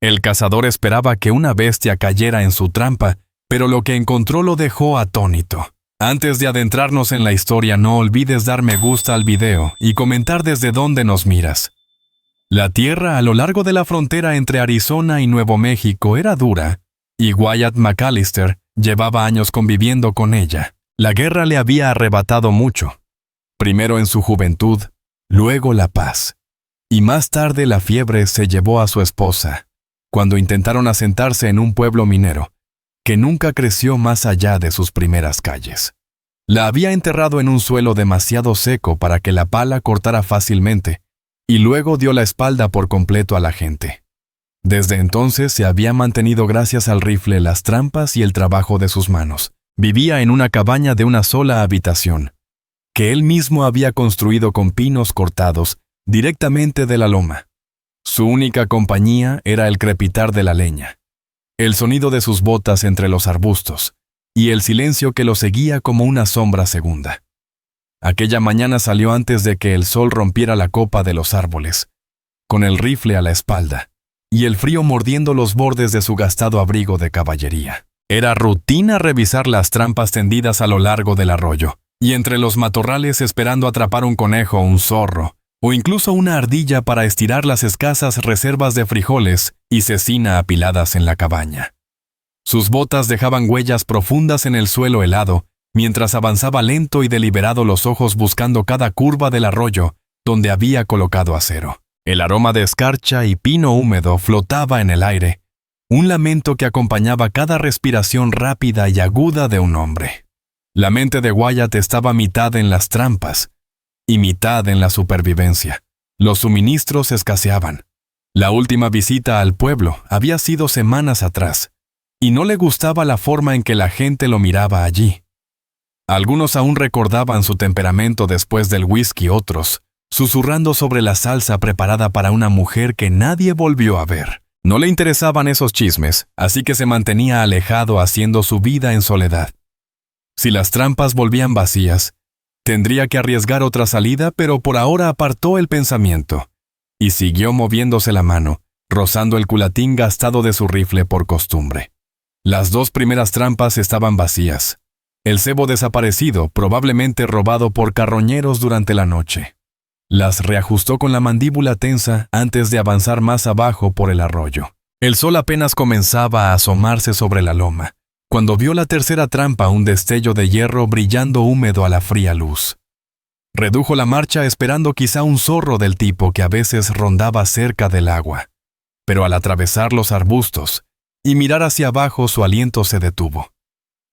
El cazador esperaba que una bestia cayera en su trampa, pero lo que encontró lo dejó atónito. Antes de adentrarnos en la historia, no olvides dar me gusta al video y comentar desde dónde nos miras. La tierra a lo largo de la frontera entre Arizona y Nuevo México era dura, y Wyatt McAllister llevaba años conviviendo con ella. La guerra le había arrebatado mucho. Primero en su juventud, luego la paz. Y más tarde la fiebre se llevó a su esposa, cuando intentaron asentarse en un pueblo minero, que nunca creció más allá de sus primeras calles. La había enterrado en un suelo demasiado seco para que la pala cortara fácilmente, y luego dio la espalda por completo a la gente. Desde entonces se había mantenido gracias al rifle, las trampas y el trabajo de sus manos. Vivía en una cabaña de una sola habitación, que él mismo había construido con pinos cortados directamente de la loma. Su única compañía era el crepitar de la leña, el sonido de sus botas entre los arbustos, y el silencio que lo seguía como una sombra segunda. Aquella mañana salió antes de que el sol rompiera la copa de los árboles, con el rifle a la espalda, y el frío mordiendo los bordes de su gastado abrigo de caballería. Era rutina revisar las trampas tendidas a lo largo del arroyo, y entre los matorrales esperando atrapar un conejo, un zorro, o incluso una ardilla para estirar las escasas reservas de frijoles y cecina apiladas en la cabaña. Sus botas dejaban huellas profundas en el suelo helado, mientras avanzaba lento y deliberado, los ojos buscando cada curva del arroyo donde había colocado acero. El aroma de escarcha y pino húmedo flotaba en el aire, un lamento que acompañaba cada respiración rápida y aguda de un hombre. La mente de Wyatt estaba mitad en las trampas y mitad en la supervivencia. Los suministros escaseaban. La última visita al pueblo había sido semanas atrás, y no le gustaba la forma en que la gente lo miraba allí. Algunos aún recordaban su temperamento después del whisky, otros susurrando sobre la salsa preparada para una mujer que nadie volvió a ver. No le interesaban esos chismes, así que se mantenía alejado haciendo su vida en soledad. Si las trampas volvían vacías, tendría que arriesgar otra salida, pero por ahora apartó el pensamiento y siguió moviéndose la mano, rozando el culatín gastado de su rifle por costumbre. Las 2 primeras trampas estaban vacías. El cebo desaparecido, probablemente robado por carroñeros durante la noche. Las reajustó con la mandíbula tensa antes de avanzar más abajo por el arroyo. El sol apenas comenzaba a asomarse sobre la loma, cuando vio la tercera trampa, un destello de hierro brillando húmedo a la fría luz. Redujo la marcha esperando quizá un zorro del tipo que a veces rondaba cerca del agua, pero al atravesar los arbustos y mirar hacia abajo, su aliento se detuvo.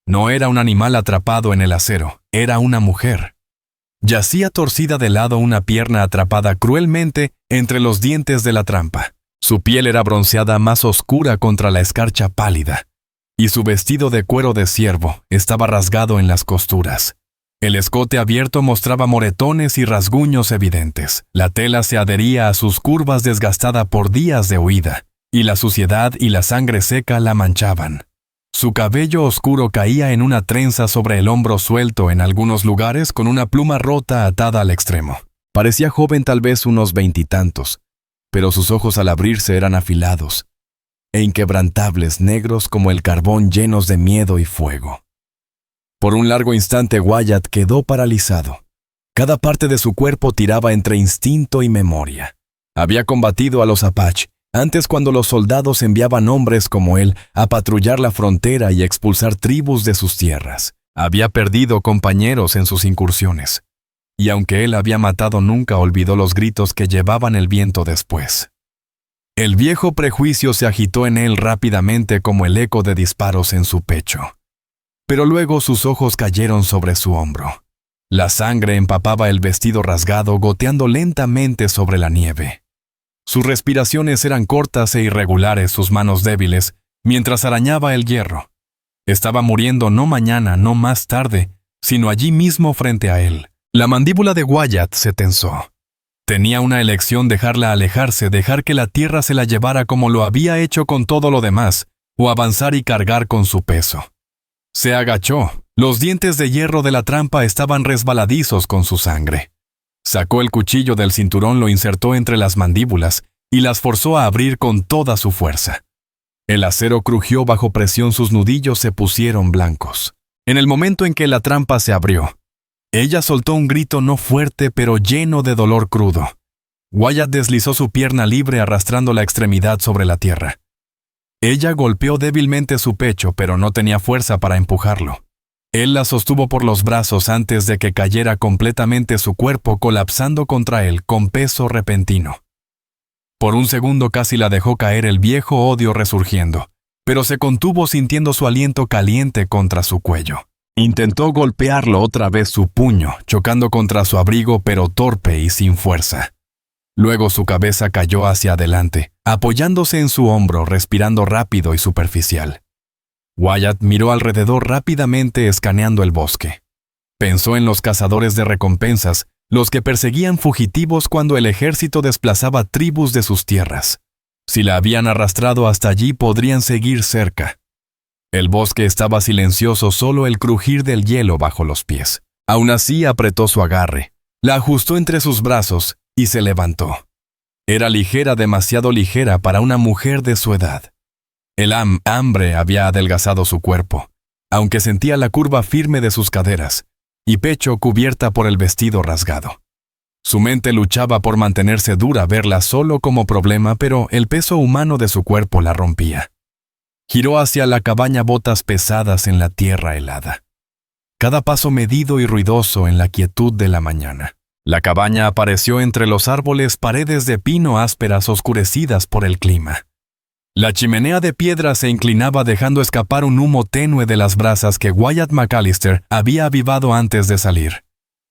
No era un animal atrapado en el acero, era una mujer. Yacía torcida de lado, una pierna atrapada cruelmente entre los dientes de la trampa. Su piel era bronceada, más oscura contra la escarcha pálida, y su vestido de cuero de ciervo estaba rasgado en las costuras. El escote abierto mostraba moretones y rasguños evidentes. La tela se adhería a sus curvas, desgastada por días de huida, y la suciedad y la sangre seca la manchaban. Su cabello oscuro caía en una trenza sobre el hombro suelto, en algunos lugares con una pluma rota atada al extremo. Parecía joven, tal vez unos 20 y tantos, pero sus ojos al abrirse eran afilados e inquebrantables, negros como el carbón, llenos de miedo y fuego. Por un largo instante Wyatt quedó paralizado. Cada parte de su cuerpo tiraba entre instinto y memoria. Había combatido a los Apache antes, cuando los soldados enviaban hombres como él a patrullar la frontera y expulsar tribus de sus tierras. Había perdido compañeros en sus incursiones, y aunque él había matado, nunca olvidó los gritos que llevaban el viento después. El viejo prejuicio se agitó en él rápidamente como el eco de disparos en su pecho. Pero luego sus ojos cayeron sobre su hombro. La sangre empapaba el vestido rasgado, goteando lentamente sobre la nieve. Sus respiraciones eran cortas e irregulares, sus manos débiles, mientras arañaba el hierro. Estaba muriendo, no mañana, no más tarde, sino allí mismo frente a él. La mandíbula de Wyatt se tensó. Tenía una elección: dejarla alejarse, dejar que la tierra se la llevara como lo había hecho con todo lo demás, o avanzar y cargar con su peso. Se agachó. Los dientes de hierro de la trampa estaban resbaladizos con su sangre. Sacó el cuchillo del cinturón, lo insertó entre las mandíbulas y las forzó a abrir con toda su fuerza. El acero crujió bajo presión, sus nudillos se pusieron blancos. En el momento en que la trampa se abrió, ella soltó un grito no fuerte pero lleno de dolor crudo. Wyatt deslizó su pierna libre arrastrando la extremidad sobre la tierra. Ella golpeó débilmente su pecho, pero no tenía fuerza para empujarlo. Él la sostuvo por los brazos antes de que cayera completamente, su cuerpo colapsando contra él con peso repentino. Por un segundo casi la dejó caer, el viejo odio resurgiendo, pero se contuvo sintiendo su aliento caliente contra su cuello. Intentó golpearlo otra vez, su puño chocando contra su abrigo, pero torpe y sin fuerza. Luego su cabeza cayó hacia adelante, apoyándose en su hombro, respirando rápido y superficial. Wyatt miró alrededor rápidamente, escaneando el bosque. Pensó en los cazadores de recompensas, los que perseguían fugitivos cuando el ejército desplazaba tribus de sus tierras. Si la habían arrastrado hasta allí, podrían seguir cerca. El bosque estaba silencioso, solo el crujir del hielo bajo los pies. Aún así apretó su agarre, la ajustó entre sus brazos y se levantó. Era ligera, demasiado ligera para una mujer de su edad. El hambre había adelgazado su cuerpo, aunque sentía la curva firme de sus caderas y pecho cubierta por el vestido rasgado. Su mente luchaba por mantenerse dura, verla solo como problema, pero el peso humano de su cuerpo la rompía. Giró hacia la cabaña, botas pesadas en la tierra helada. Cada paso medido y ruidoso en la quietud de la mañana. La cabaña apareció entre los árboles, paredes de pino ásperas oscurecidas por el clima. La chimenea de piedra se inclinaba, dejando escapar un humo tenue de las brasas que Wyatt McAllister había avivado antes de salir.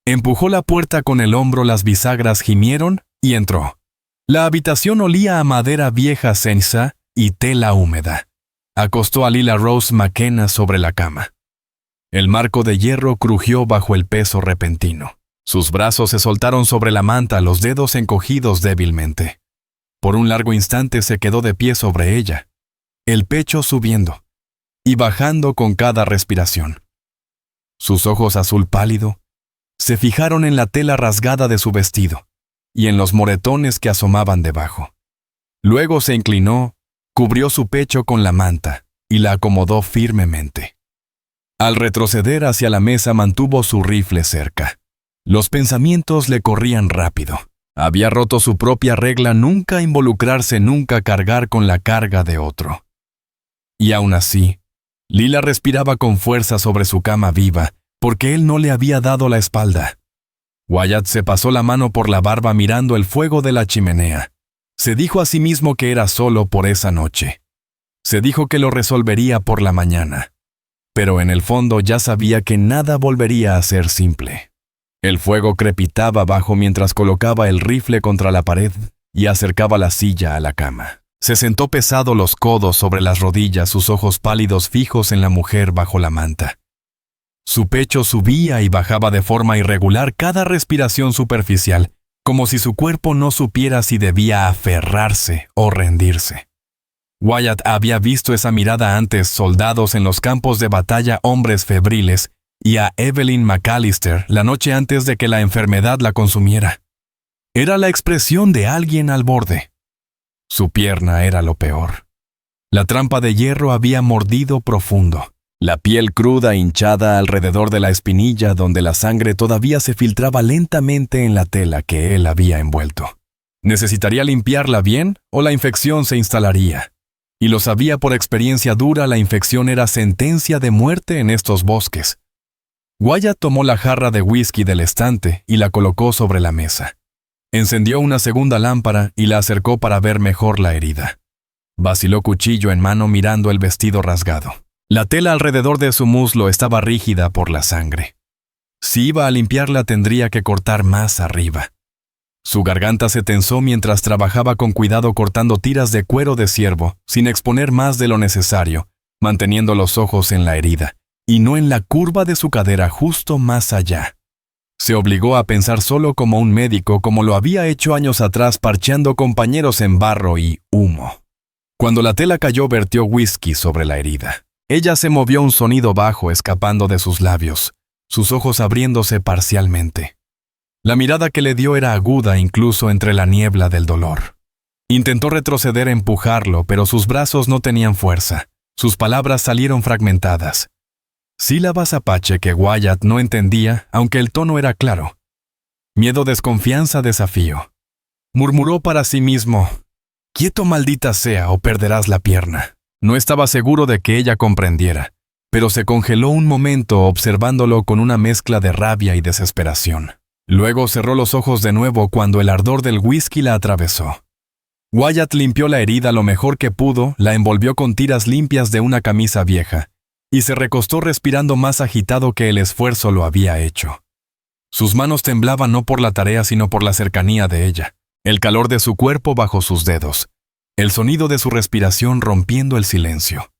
Empujó la puerta con el hombro, las bisagras gimieron y entró. La habitación olía a madera vieja, ceniza y tela húmeda. Acostó a Lila Rose McKenna sobre la cama. El marco de hierro crujió bajo el peso repentino. Sus brazos se soltaron sobre la manta, los dedos encogidos débilmente. Por un largo instante se quedó de pie sobre ella, el pecho subiendo y bajando con cada respiración. Sus ojos azul pálido se fijaron en la tela rasgada de su vestido y en los moretones que asomaban debajo. Luego se inclinó, cubrió su pecho con la manta y la acomodó firmemente. Al retroceder hacia la mesa, mantuvo su rifle cerca. Los pensamientos le corrían rápido. Había roto su propia regla: nunca involucrarse, nunca cargar con la carga de otro. Y aún así, Lila respiraba con fuerza sobre su cama viva, porque él no le había dado la espalda. Wyatt se pasó la mano por la barba mirando el fuego de la chimenea. Se dijo a sí mismo que era solo por esa noche. Se dijo que lo resolvería por la mañana. Pero en el fondo ya sabía que nada volvería a ser simple. El fuego crepitaba abajo mientras colocaba el rifle contra la pared y acercaba la silla a la cama. Se sentó pesado, los codos sobre las rodillas, sus ojos pálidos fijos en la mujer bajo la manta. Su pecho subía y bajaba de forma irregular, cada respiración superficial, como si su cuerpo no supiera si debía aferrarse o rendirse. Wyatt había visto esa mirada antes: soldados en los campos de batalla, hombres febriles, y a Evelyn McAllister la noche antes de que la enfermedad la consumiera. Era la expresión de alguien al borde. Su pierna era lo peor. La trampa de hierro había mordido profundo. La piel cruda hinchada alrededor de la espinilla, donde la sangre todavía se filtraba lentamente en la tela que él había envuelto. Necesitaría limpiarla bien o la infección se instalaría. Y lo sabía por experiencia dura: la infección era sentencia de muerte en estos bosques. Wyatt tomó la jarra de whisky del estante y la colocó sobre la mesa. Encendió una segunda lámpara y la acercó para ver mejor la herida. Vaciló cuchillo en mano mirando el vestido rasgado. La tela alrededor de su muslo estaba rígida por la sangre. Si iba a limpiarla, tendría que cortar más arriba. Su garganta se tensó mientras trabajaba con cuidado cortando tiras de cuero de ciervo, sin exponer más de lo necesario, manteniendo los ojos en la herida y no en la curva de su cadera justo más allá. Se obligó a pensar solo como un médico, como lo había hecho años atrás parcheando compañeros en barro y humo. Cuando la tela cayó, vertió whisky sobre la herida. Ella se movió, un sonido bajo escapando de sus labios, sus ojos abriéndose parcialmente. La mirada que le dio era aguda incluso entre la niebla del dolor. Intentó retroceder a empujarlo, pero sus brazos no tenían fuerza. Sus palabras salieron fragmentadas. Sílabas apache que Wyatt no entendía, aunque el tono era claro. Miedo, desconfianza, desafío. Murmuró para sí mismo: «Quieto, maldita sea, o perderás la pierna». No estaba seguro de que ella comprendiera, pero se congeló un momento observándolo con una mezcla de rabia y desesperación. Luego cerró los ojos de nuevo cuando el ardor del whisky la atravesó. Wyatt limpió la herida lo mejor que pudo, la envolvió con tiras limpias de una camisa vieja, y se recostó respirando más agitado que el esfuerzo lo había hecho. Sus manos temblaban no por la tarea sino por la cercanía de ella, el calor de su cuerpo bajo sus dedos, el sonido de su respiración rompiendo el silencio.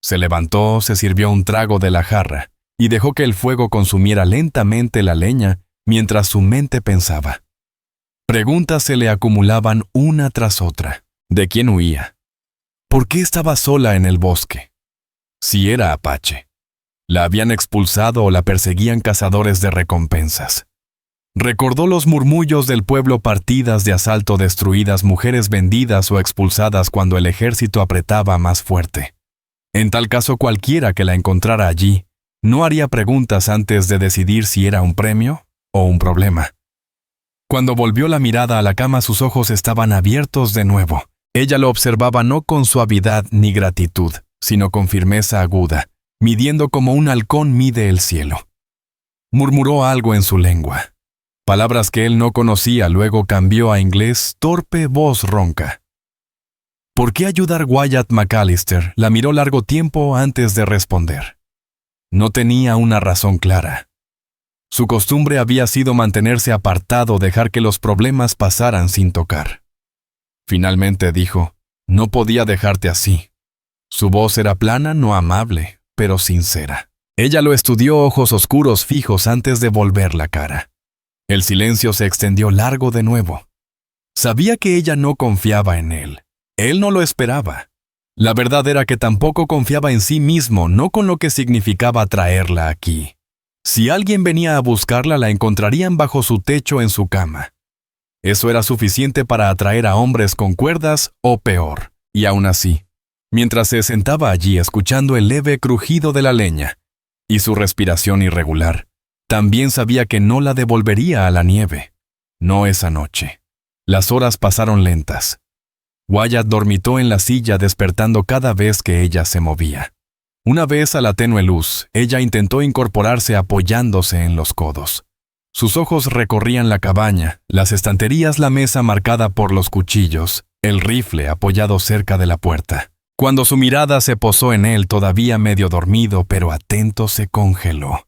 Se levantó, se sirvió un trago de la jarra, y dejó que el fuego consumiera lentamente la leña mientras su mente pensaba. Preguntas se le acumulaban una tras otra. ¿De quién huía? ¿Por qué estaba sola en el bosque? Si era apache. ¿La habían expulsado o la perseguían cazadores de recompensas? Recordó los murmullos del pueblo, partidas de asalto destruidas, mujeres vendidas o expulsadas cuando el ejército apretaba más fuerte. En tal caso, cualquiera que la encontrara allí no haría preguntas antes de decidir si era un premio o un problema. Cuando volvió la mirada a la cama, sus ojos estaban abiertos de nuevo. Ella lo observaba no con suavidad ni gratitud, sino con firmeza aguda, midiendo como un halcón mide el cielo. Murmuró algo en su lengua. Palabras que él no conocía, luego cambió a inglés, torpe voz ronca. ¿Por qué ayudar? Wyatt McAllister la miró largo tiempo antes de responder. No tenía una razón clara. Su costumbre había sido mantenerse apartado, dejar que los problemas pasaran sin tocar. Finalmente dijo: «No podía dejarte así». Su voz era plana, no amable, pero sincera. Ella lo estudió, ojos oscuros fijos, antes de volver la cara. El silencio se extendió largo de nuevo. Sabía que ella no confiaba en él. Él no lo esperaba. La verdad era que tampoco confiaba en sí mismo, no con lo que significaba traerla aquí. Si alguien venía a buscarla, la encontrarían bajo su techo en su cama. Eso era suficiente para atraer a hombres con cuerdas o peor. Y aún así, mientras se sentaba allí escuchando el leve crujido de la leña y su respiración irregular, también sabía que no la devolvería a la nieve. No esa noche. Las horas pasaron lentas. Wyatt dormitó en la silla, despertando cada vez que ella se movía. Una vez, a la tenue luz, ella intentó incorporarse apoyándose en los codos. Sus ojos recorrían la cabaña, las estanterías, la mesa marcada por los cuchillos, el rifle apoyado cerca de la puerta. Cuando su mirada se posó en él, todavía medio dormido pero atento, se congeló.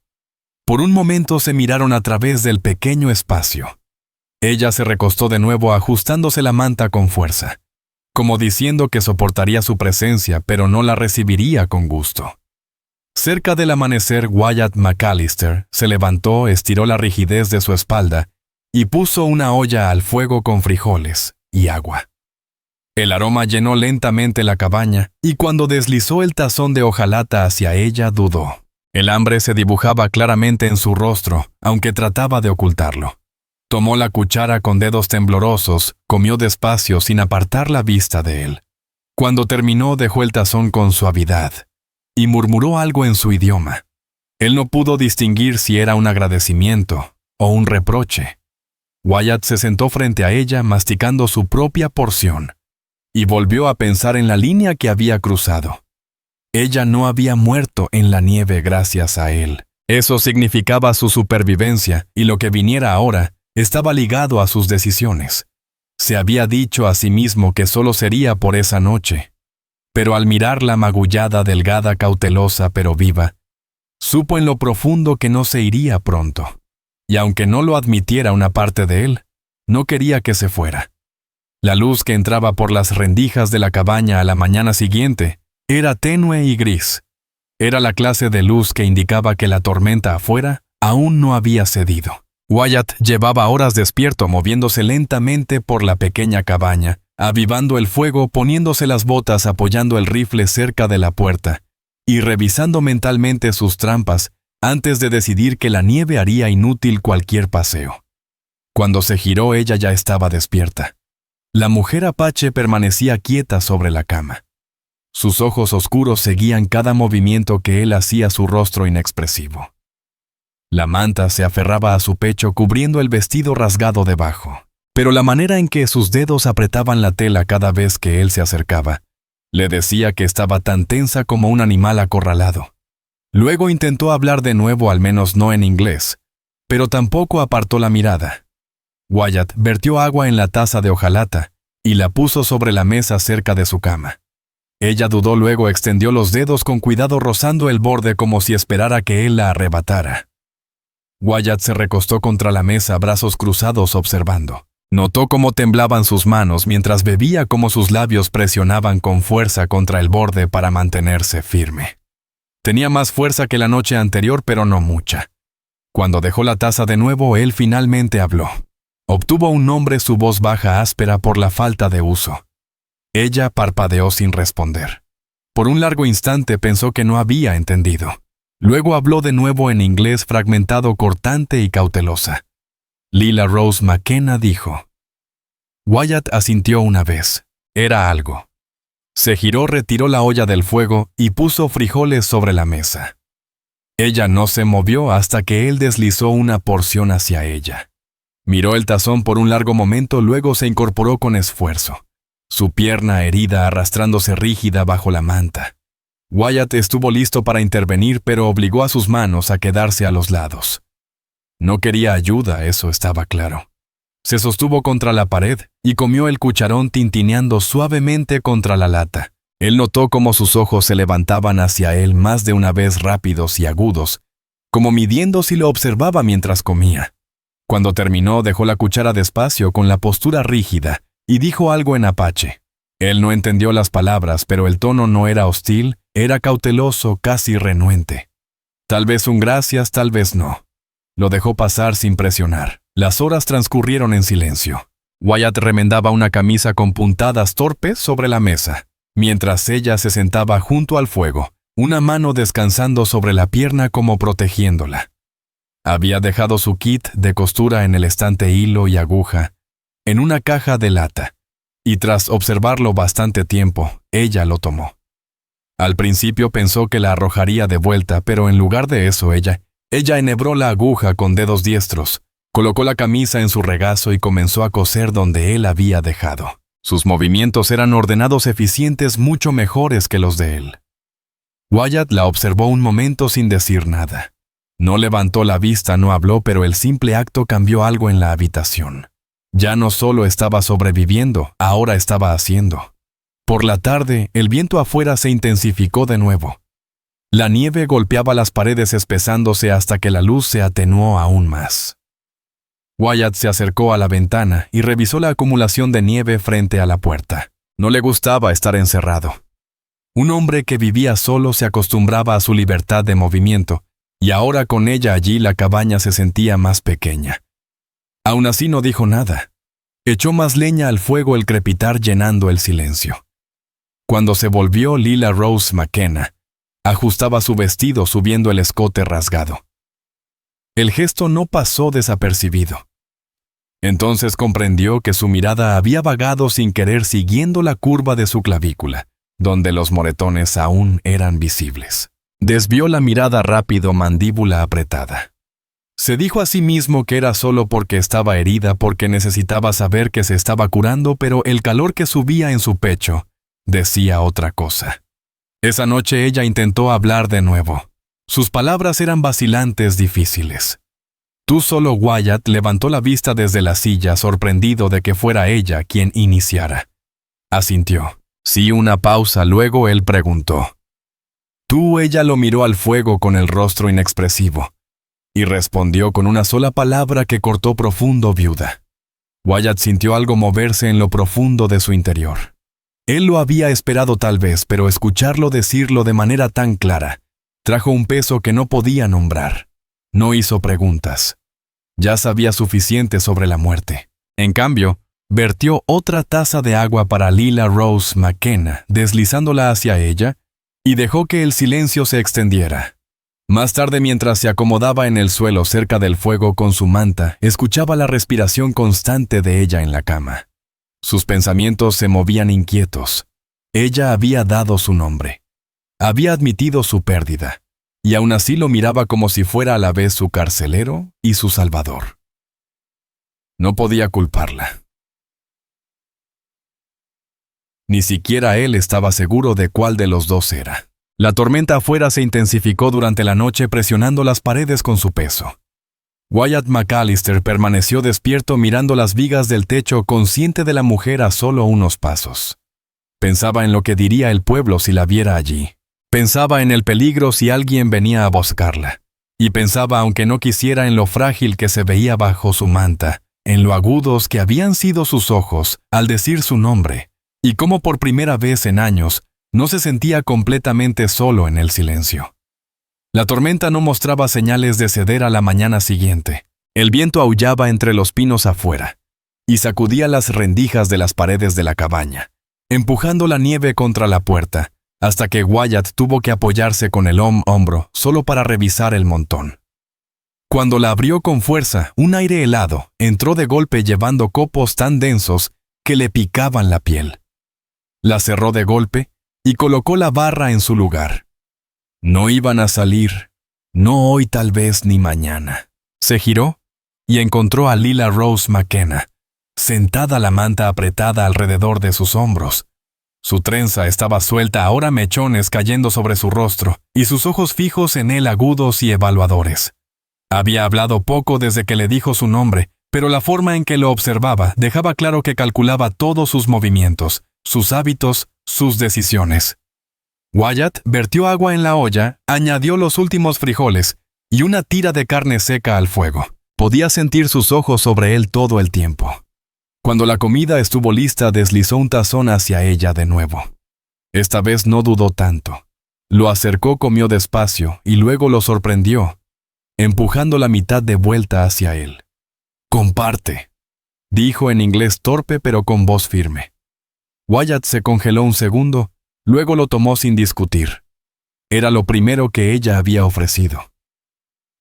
Por un momento se miraron a través del pequeño espacio. Ella se recostó de nuevo, ajustándose la manta con fuerza, como diciendo que soportaría su presencia, pero no la recibiría con gusto. Cerca del amanecer, Wyatt McAllister se levantó, estiró la rigidez de su espalda y puso una olla al fuego con frijoles y agua. El aroma llenó lentamente la cabaña, y cuando deslizó el tazón de hojalata hacia ella, dudó. El hambre se dibujaba claramente en su rostro, aunque trataba de ocultarlo. Tomó la cuchara con dedos temblorosos, comió despacio sin apartar la vista de él. Cuando terminó, dejó el tazón con suavidad y murmuró algo en su idioma. Él no pudo distinguir si era un agradecimiento o un reproche. Wyatt se sentó frente a ella, masticando su propia porción, y volvió a pensar en la línea que había cruzado. Ella no había muerto en la nieve gracias a él. Eso significaba su supervivencia, y lo que viniera ahora estaba ligado a sus decisiones. Se había dicho a sí mismo que solo sería por esa noche. Pero al mirarla magullada, delgada, cautelosa pero viva, supo en lo profundo que no se iría pronto. Y aunque no lo admitiera una parte de él, no quería que se fuera. La luz que entraba por las rendijas de la cabaña a la mañana siguiente era tenue y gris. Era la clase de luz que indicaba que la tormenta afuera aún no había cedido. Wyatt llevaba horas despierto, moviéndose lentamente por la pequeña cabaña, avivando el fuego, poniéndose las botas, apoyando el rifle cerca de la puerta y revisando mentalmente sus trampas antes de decidir que la nieve haría inútil cualquier paseo. Cuando se giró, ella ya estaba despierta. La mujer apache permanecía quieta sobre la cama. Sus ojos oscuros seguían cada movimiento que él hacía, su rostro inexpresivo. La manta se aferraba a su pecho cubriendo el vestido rasgado debajo, pero la manera en que sus dedos apretaban la tela cada vez que él se acercaba, le decía que estaba tan tensa como un animal acorralado. Luego intentó hablar de nuevo, al menos no en inglés, pero tampoco apartó la mirada. Wyatt vertió agua en la taza de hojalata y la puso sobre la mesa cerca de su cama. Ella dudó, luego extendió los dedos con cuidado rozando el borde como si esperara que él la arrebatara. Wyatt se recostó contra la mesa, brazos cruzados, observando. Notó cómo temblaban sus manos mientras bebía, cómo sus labios presionaban con fuerza contra el borde para mantenerse firme. Tenía más fuerza que la noche anterior, pero no mucha. Cuando dejó la taza de nuevo, él finalmente habló. Obtuvo un nombre, su voz baja, áspera por la falta de uso. Ella parpadeó sin responder. Por un largo instante pensó que no había entendido. Luego habló de nuevo en inglés fragmentado, cortante y cautelosa. Lila Rose McKenna dijo. Wyatt asintió una vez. Era algo. Se giró, retiró la olla del fuego y puso frijoles sobre la mesa. Ella no se movió hasta que él deslizó una porción hacia ella. Miró el tazón por un largo momento, luego se incorporó con esfuerzo, su pierna herida arrastrándose rígida bajo la manta. Wyatt estuvo listo para intervenir, pero obligó a sus manos a quedarse a los lados. No quería ayuda, eso estaba claro. Se sostuvo contra la pared y comió el cucharón tintineando suavemente contra la lata. Él notó cómo sus ojos se levantaban hacia él más de una vez, rápidos y agudos, como midiendo si lo observaba mientras comía. Cuando terminó, dejó la cuchara despacio con la postura rígida y dijo algo en apache. Él no entendió las palabras, pero el tono no era hostil, era cauteloso, casi renuente. Tal vez un gracias, tal vez no. Lo dejó pasar sin presionar. Las horas transcurrieron en silencio. Wyatt remendaba una camisa con puntadas torpes sobre la mesa, mientras ella se sentaba junto al fuego, una mano descansando sobre la pierna como protegiéndola. Había dejado su kit de costura en el estante, hilo y aguja, en una caja de lata, y tras observarlo bastante tiempo, ella lo tomó. Al principio pensó que la arrojaría de vuelta, pero en lugar de eso ella enhebró la aguja con dedos diestros, colocó la camisa en su regazo y comenzó a coser donde él había dejado. Sus movimientos eran ordenados, eficientes, mucho mejores que los de él. Wyatt la observó un momento sin decir nada. No levantó la vista, no habló, pero el simple acto cambió algo en la habitación. Ya no solo estaba sobreviviendo, ahora estaba haciendo. Por la tarde, el viento afuera se intensificó de nuevo. La nieve golpeaba las paredes espesándose hasta que la luz se atenuó aún más. Wyatt se acercó a la ventana y revisó la acumulación de nieve frente a la puerta. No le gustaba estar encerrado. Un hombre que vivía solo se acostumbraba a su libertad de movimiento, y ahora con ella allí la cabaña se sentía más pequeña. Aún así no dijo nada. Echó más leña al fuego, el crepitar llenando el silencio. Cuando se volvió, Lila Rose McKenna ajustaba su vestido subiendo el escote rasgado. El gesto no pasó desapercibido. Entonces comprendió que su mirada había vagado sin querer siguiendo la curva de su clavícula, donde los moretones aún eran visibles. Desvió la mirada rápido, mandíbula apretada. Se dijo a sí mismo que era solo porque estaba herida, porque necesitaba saber que se estaba curando, pero el calor que subía en su pecho decía otra cosa. Esa noche ella intentó hablar de nuevo. Sus palabras eran vacilantes, difíciles. Tú solo. Wyatt levantó la vista desde la silla, sorprendido de que fuera ella quien iniciara. Asintió. Sí, una pausa, luego él preguntó. Tú. Ella lo miró al fuego con el rostro inexpresivo, y respondió con una sola palabra que cortó profundo, viuda. Wyatt sintió algo moverse en lo profundo de su interior. Él lo había esperado tal vez, pero escucharlo decirlo de manera tan clara trajo un peso que no podía nombrar. No hizo preguntas. Ya sabía suficiente sobre la muerte. En cambio, vertió otra taza de agua para Lila Rose McKenna, deslizándola hacia ella, y dejó que el silencio se extendiera. Más tarde, mientras se acomodaba en el suelo cerca del fuego con su manta, escuchaba la respiración constante de ella en la cama. Sus pensamientos se movían inquietos. Ella había dado su nombre. Había admitido su pérdida, y aún así lo miraba como si fuera a la vez su carcelero y su salvador. No podía culparla. Ni siquiera él estaba seguro de cuál de los dos era. La tormenta afuera se intensificó durante la noche, presionando las paredes con su peso. Wyatt McAllister permaneció despierto mirando las vigas del techo, consciente de la mujer a solo unos pasos. Pensaba en lo que diría el pueblo si la viera allí. Pensaba en el peligro si alguien venía a buscarla. Y pensaba, aunque no quisiera, en lo frágil que se veía bajo su manta, en lo agudos que habían sido sus ojos al decir su nombre, y cómo por primera vez en años no se sentía completamente solo en el silencio. La tormenta no mostraba señales de ceder a la mañana siguiente. El viento aullaba entre los pinos afuera y sacudía las rendijas de las paredes de la cabaña, empujando la nieve contra la puerta, hasta que Wyatt tuvo que apoyarse con el hombro solo para revisar el montón. Cuando la abrió con fuerza, un aire helado entró de golpe llevando copos tan densos que le picaban la piel. La cerró de golpe y colocó la barra en su lugar. No iban a salir, no hoy, tal vez ni mañana. Se giró y encontró a Lila Rose McKenna, sentada, la manta apretada alrededor de sus hombros. Su trenza estaba suelta, ahora mechones cayendo sobre su rostro, y sus ojos fijos en él, agudos y evaluadores. Había hablado poco desde que le dijo su nombre, pero la forma en que lo observaba dejaba claro que calculaba todos sus movimientos, sus hábitos, sus decisiones. Wyatt vertió agua en la olla, añadió los últimos frijoles y una tira de carne seca al fuego. Podía sentir sus ojos sobre él todo el tiempo. Cuando la comida estuvo lista, deslizó un tazón hacia ella de nuevo. Esta vez no dudó tanto. Lo acercó, comió despacio y luego lo sorprendió, empujando la mitad de vuelta hacia él. «Comparte», dijo en inglés torpe pero con voz firme. Wyatt se congeló un segundo. Luego lo tomó sin discutir. Era lo primero que ella había ofrecido.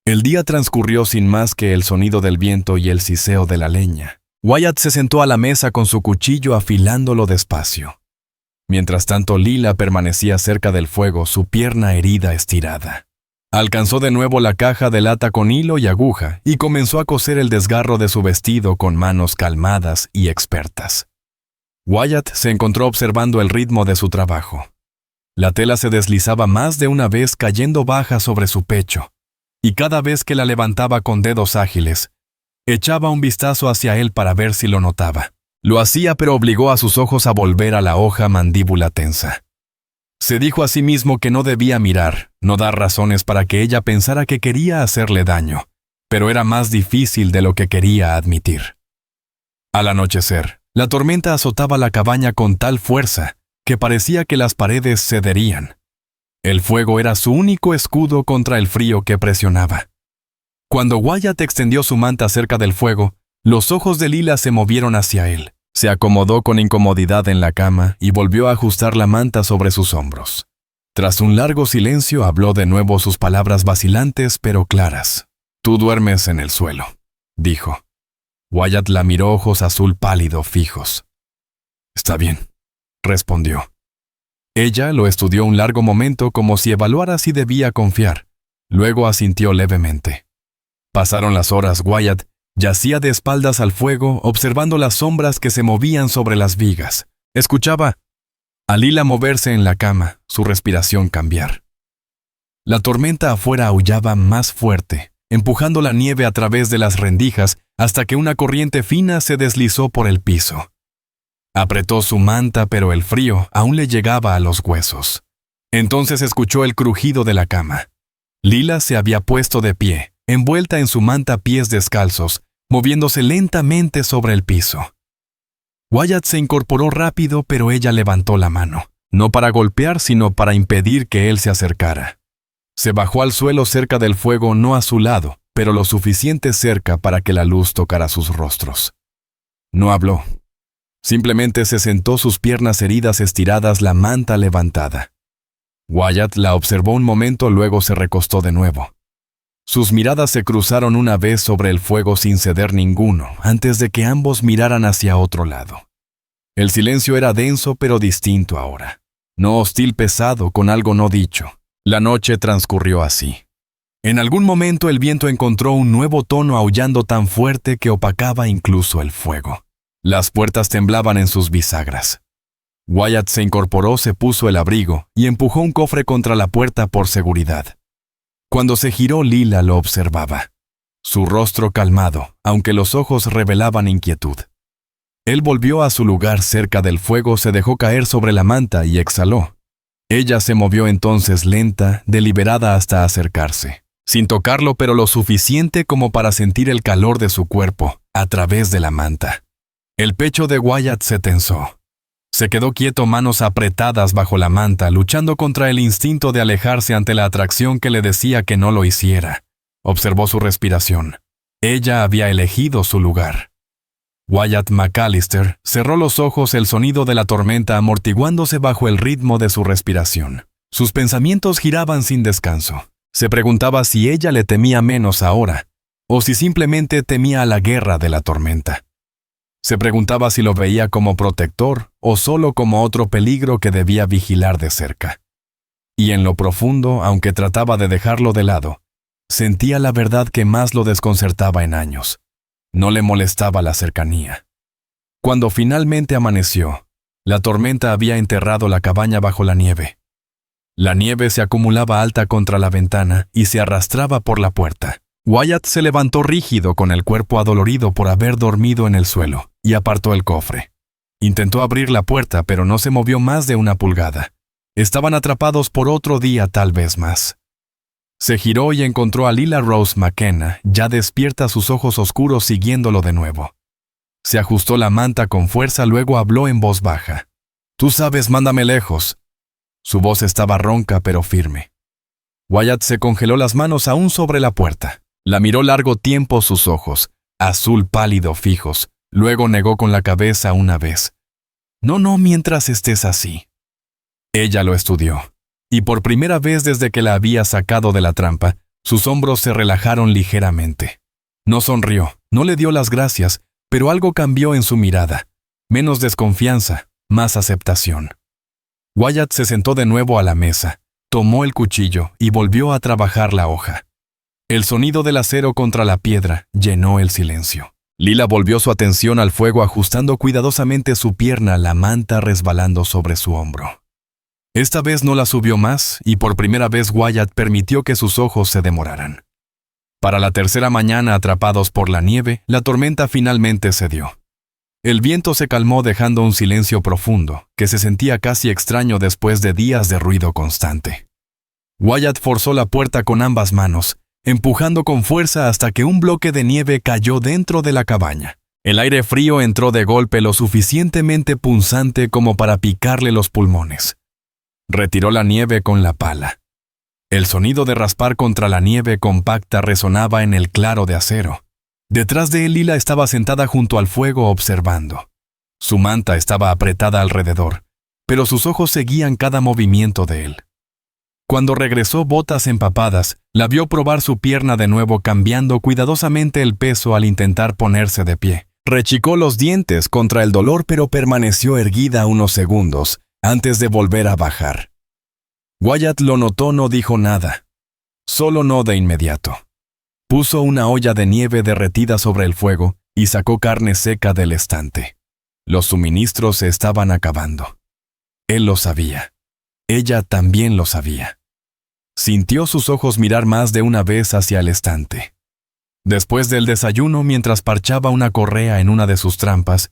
El día transcurrió sin más que el sonido del viento y el siseo de la leña. Wyatt se sentó a la mesa con su cuchillo, afilándolo despacio. Mientras tanto, Lila permanecía cerca del fuego, su pierna herida estirada. Alcanzó de nuevo la caja de lata con hilo y aguja y comenzó a coser el desgarro de su vestido con manos calmadas y expertas. Wyatt se encontró observando el ritmo de su trabajo. La tela se deslizaba más de una vez, cayendo baja sobre su pecho, y cada vez que la levantaba con dedos ágiles, echaba un vistazo hacia él para ver si lo notaba. Lo hacía, pero obligó a sus ojos a volver a la hoja, mandíbula tensa. Se dijo a sí mismo que no debía mirar, no dar razones para que ella pensara que quería hacerle daño, pero era más difícil de lo que quería admitir. Al anochecer, la tormenta azotaba la cabaña con tal fuerza que parecía que las paredes cederían. El fuego era su único escudo contra el frío que presionaba. Cuando Wyatt extendió su manta cerca del fuego, los ojos de Lila se movieron hacia él. Se acomodó con incomodidad en la cama y volvió a ajustar la manta sobre sus hombros. Tras un largo silencio, habló de nuevo, sus palabras vacilantes pero claras. «Tú duermes en el suelo», dijo. Wyatt la miró, ojos azul pálido fijos. «Está bien», respondió. Ella lo estudió un largo momento, como si evaluara si debía confiar. Luego asintió levemente. Pasaron las horas. Wyatt yacía de espaldas al fuego, observando las sombras que se movían sobre las vigas. Escuchaba a Lila moverse en la cama, su respiración cambiar. La tormenta afuera aullaba más fuerte, empujando la nieve a través de las rendijas hasta que una corriente fina se deslizó por el piso. Apretó su manta, pero el frío aún le llegaba a los huesos. Entonces escuchó el crujido de la cama. Lila se había puesto de pie, envuelta en su manta, pies descalzos, moviéndose lentamente sobre el piso. Wyatt se incorporó rápido, pero ella levantó la mano, no para golpear, sino para impedir que él se acercara. Se bajó al suelo cerca del fuego, no a su lado, pero lo suficiente cerca para que la luz tocara sus rostros. No habló. Simplemente se sentó, sus piernas heridas estiradas, la manta levantada. Wyatt la observó un momento, luego se recostó de nuevo. Sus miradas se cruzaron una vez sobre el fuego sin ceder ninguno, antes de que ambos miraran hacia otro lado. El silencio era denso pero distinto ahora. No hostil, pesado, con algo no dicho. La noche transcurrió así. En algún momento el viento encontró un nuevo tono aullando tan fuerte que opacaba incluso el fuego. Las puertas temblaban en sus bisagras. Wyatt se incorporó, se puso el abrigo y empujó un cofre contra la puerta por seguridad. Cuando se giró, Lila lo observaba. Su rostro calmado, aunque los ojos revelaban inquietud. Él volvió a su lugar cerca del fuego, se dejó caer sobre la manta y exhaló. Ella se movió entonces lenta, deliberada hasta acercarse, sin tocarlo pero lo suficiente como para sentir el calor de su cuerpo, a través de la manta. El pecho de Wyatt se tensó. Se quedó quieto, manos apretadas bajo la manta, luchando contra el instinto de alejarse ante la atracción que le decía que no lo hiciera. Observó su respiración. Ella había elegido su lugar. Wyatt McAllister cerró los ojos, el sonido de la tormenta amortiguándose bajo el ritmo de su respiración. Sus pensamientos giraban sin descanso. Se preguntaba si ella le temía menos ahora, o si simplemente temía a la guerra de la tormenta. Se preguntaba si lo veía como protector o solo como otro peligro que debía vigilar de cerca. Y en lo profundo, aunque trataba de dejarlo de lado, sentía la verdad que más lo desconcertaba en años. No le molestaba la cercanía. Cuando finalmente amaneció, la tormenta había enterrado la cabaña bajo la nieve. La nieve se acumulaba alta contra la ventana y se arrastraba por la puerta. Wyatt se levantó rígido con el cuerpo adolorido por haber dormido en el suelo y apartó el cofre. Intentó abrir la puerta, pero no se movió más de una pulgada. Estaban atrapados por otro día, tal vez más. Se giró y encontró a Lila Rose McKenna, ya despierta, sus ojos oscuros siguiéndolo de nuevo. Se ajustó la manta con fuerza, luego habló en voz baja. «Tú sabes, mándame lejos». Su voz estaba ronca pero firme. Wyatt se congeló, las manos aún sobre la puerta. La miró largo tiempo, sus ojos, azul pálido, fijos. Luego negó con la cabeza una vez. «No, mientras estés así». Ella lo estudió. Y por primera vez desde que la había sacado de la trampa, sus hombros se relajaron ligeramente. No sonrió, no le dio las gracias, pero algo cambió en su mirada. Menos desconfianza, más aceptación. Wyatt se sentó de nuevo a la mesa, tomó el cuchillo y volvió a trabajar la hoja. El sonido del acero contra la piedra llenó el silencio. Lila volvió su atención al fuego, ajustando cuidadosamente su pierna, la manta resbalando sobre su hombro. Esta vez no la subió más y por primera vez Wyatt permitió que sus ojos se demoraran. Para la tercera mañana, atrapados por la nieve, la tormenta finalmente cedió. El viento se calmó, dejando un silencio profundo, que se sentía casi extraño después de días de ruido constante. Wyatt forzó la puerta con ambas manos, empujando con fuerza hasta que un bloque de nieve cayó dentro de la cabaña. El aire frío entró de golpe, lo suficientemente punzante como para picarle los pulmones. Retiró la nieve con la pala. El sonido de raspar contra la nieve compacta resonaba en el claro de acero. Detrás de él, Lila estaba sentada junto al fuego observando. Su manta estaba apretada alrededor, pero sus ojos seguían cada movimiento de él. Cuando regresó, botas empapadas, la vio probar su pierna de nuevo, cambiando cuidadosamente el peso al intentar ponerse de pie. Rechicó los dientes contra el dolor, pero permaneció erguida unos segundos antes de volver a bajar. Wyatt lo notó, no dijo nada. Solo no de inmediato. Puso una olla de nieve derretida sobre el fuego y sacó carne seca del estante. Los suministros se estaban acabando. Él lo sabía. Ella también lo sabía. Sintió sus ojos mirar más de una vez hacia el estante. Después del desayuno, mientras parchaba una correa en una de sus trampas,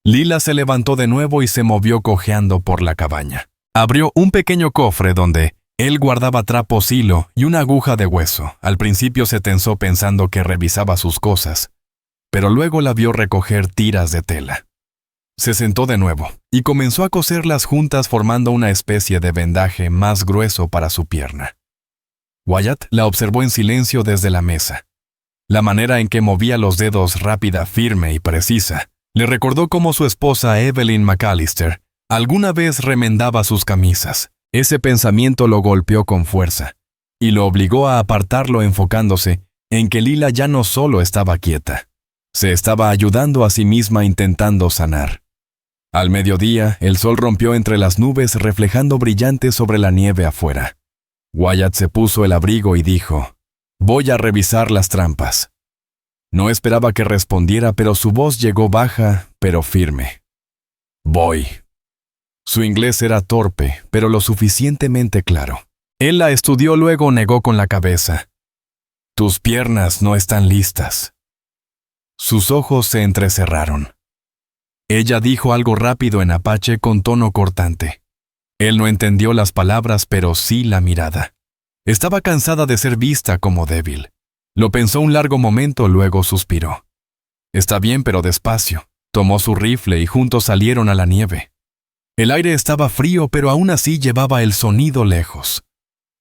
Lila se levantó de nuevo y se movió cojeando por la cabaña. Abrió un pequeño cofre donde él guardaba trapos, hilo y una aguja de hueso. Al principio se tensó pensando que revisaba sus cosas, pero luego la vio recoger tiras de tela. Se sentó de nuevo y comenzó a coserlas juntas, formando una especie de vendaje más grueso para su pierna. Wyatt la observó en silencio desde la mesa. La manera en que movía los dedos, rápida, firme y precisa, le recordó cómo su esposa Evelyn McAllister alguna vez remendaba sus camisas. Ese pensamiento lo golpeó con fuerza y lo obligó a apartarlo, enfocándose en que Lila ya no solo estaba quieta, se estaba ayudando a sí misma, intentando sanar. Al mediodía, el sol rompió entre las nubes reflejando brillante sobre la nieve afuera. Wyatt se puso el abrigo y dijo, «Voy a revisar las trampas». No esperaba que respondiera, pero su voz llegó baja, pero firme. «Voy». Su inglés era torpe, pero lo suficientemente claro. Él la estudió, luego negó con la cabeza. «Tus piernas no están listas». Sus ojos se entrecerraron. Ella dijo algo rápido en apache con tono cortante. Él no entendió las palabras, pero sí la mirada. Estaba cansada de ser vista como débil. Lo pensó un largo momento, luego suspiró. «Está bien, pero despacio». Tomó su rifle y juntos salieron a la nieve. El aire estaba frío, pero aún así llevaba el sonido lejos.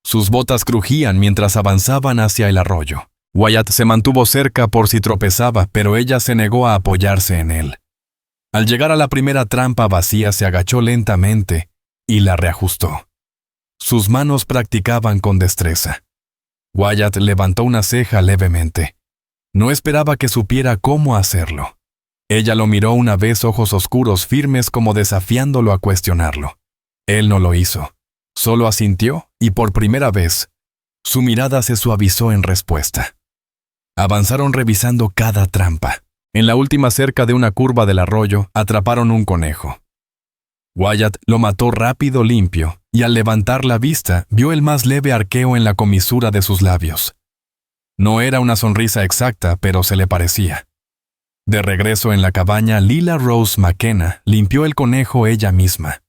Sus botas crujían mientras avanzaban hacia el arroyo. Wyatt se mantuvo cerca por si tropezaba, pero ella se negó a apoyarse en él. Al llegar a la primera trampa vacía, se agachó lentamente y la reajustó. Sus manos practicaban con destreza. Wyatt levantó una ceja levemente. No esperaba que supiera cómo hacerlo. Ella lo miró una vez, ojos oscuros firmes como desafiándolo a cuestionarlo. Él no lo hizo. Solo asintió y por primera vez, su mirada se suavizó en respuesta. Avanzaron revisando cada trampa. En la última, cerca de una curva del arroyo, atraparon un conejo. Wyatt lo mató rápido, limpio, y al levantar la vista, vio el más leve arqueo en la comisura de sus labios. No era una sonrisa exacta, pero se le parecía. De regreso en la cabaña, Lila Rose McKenna limpió el conejo ella misma.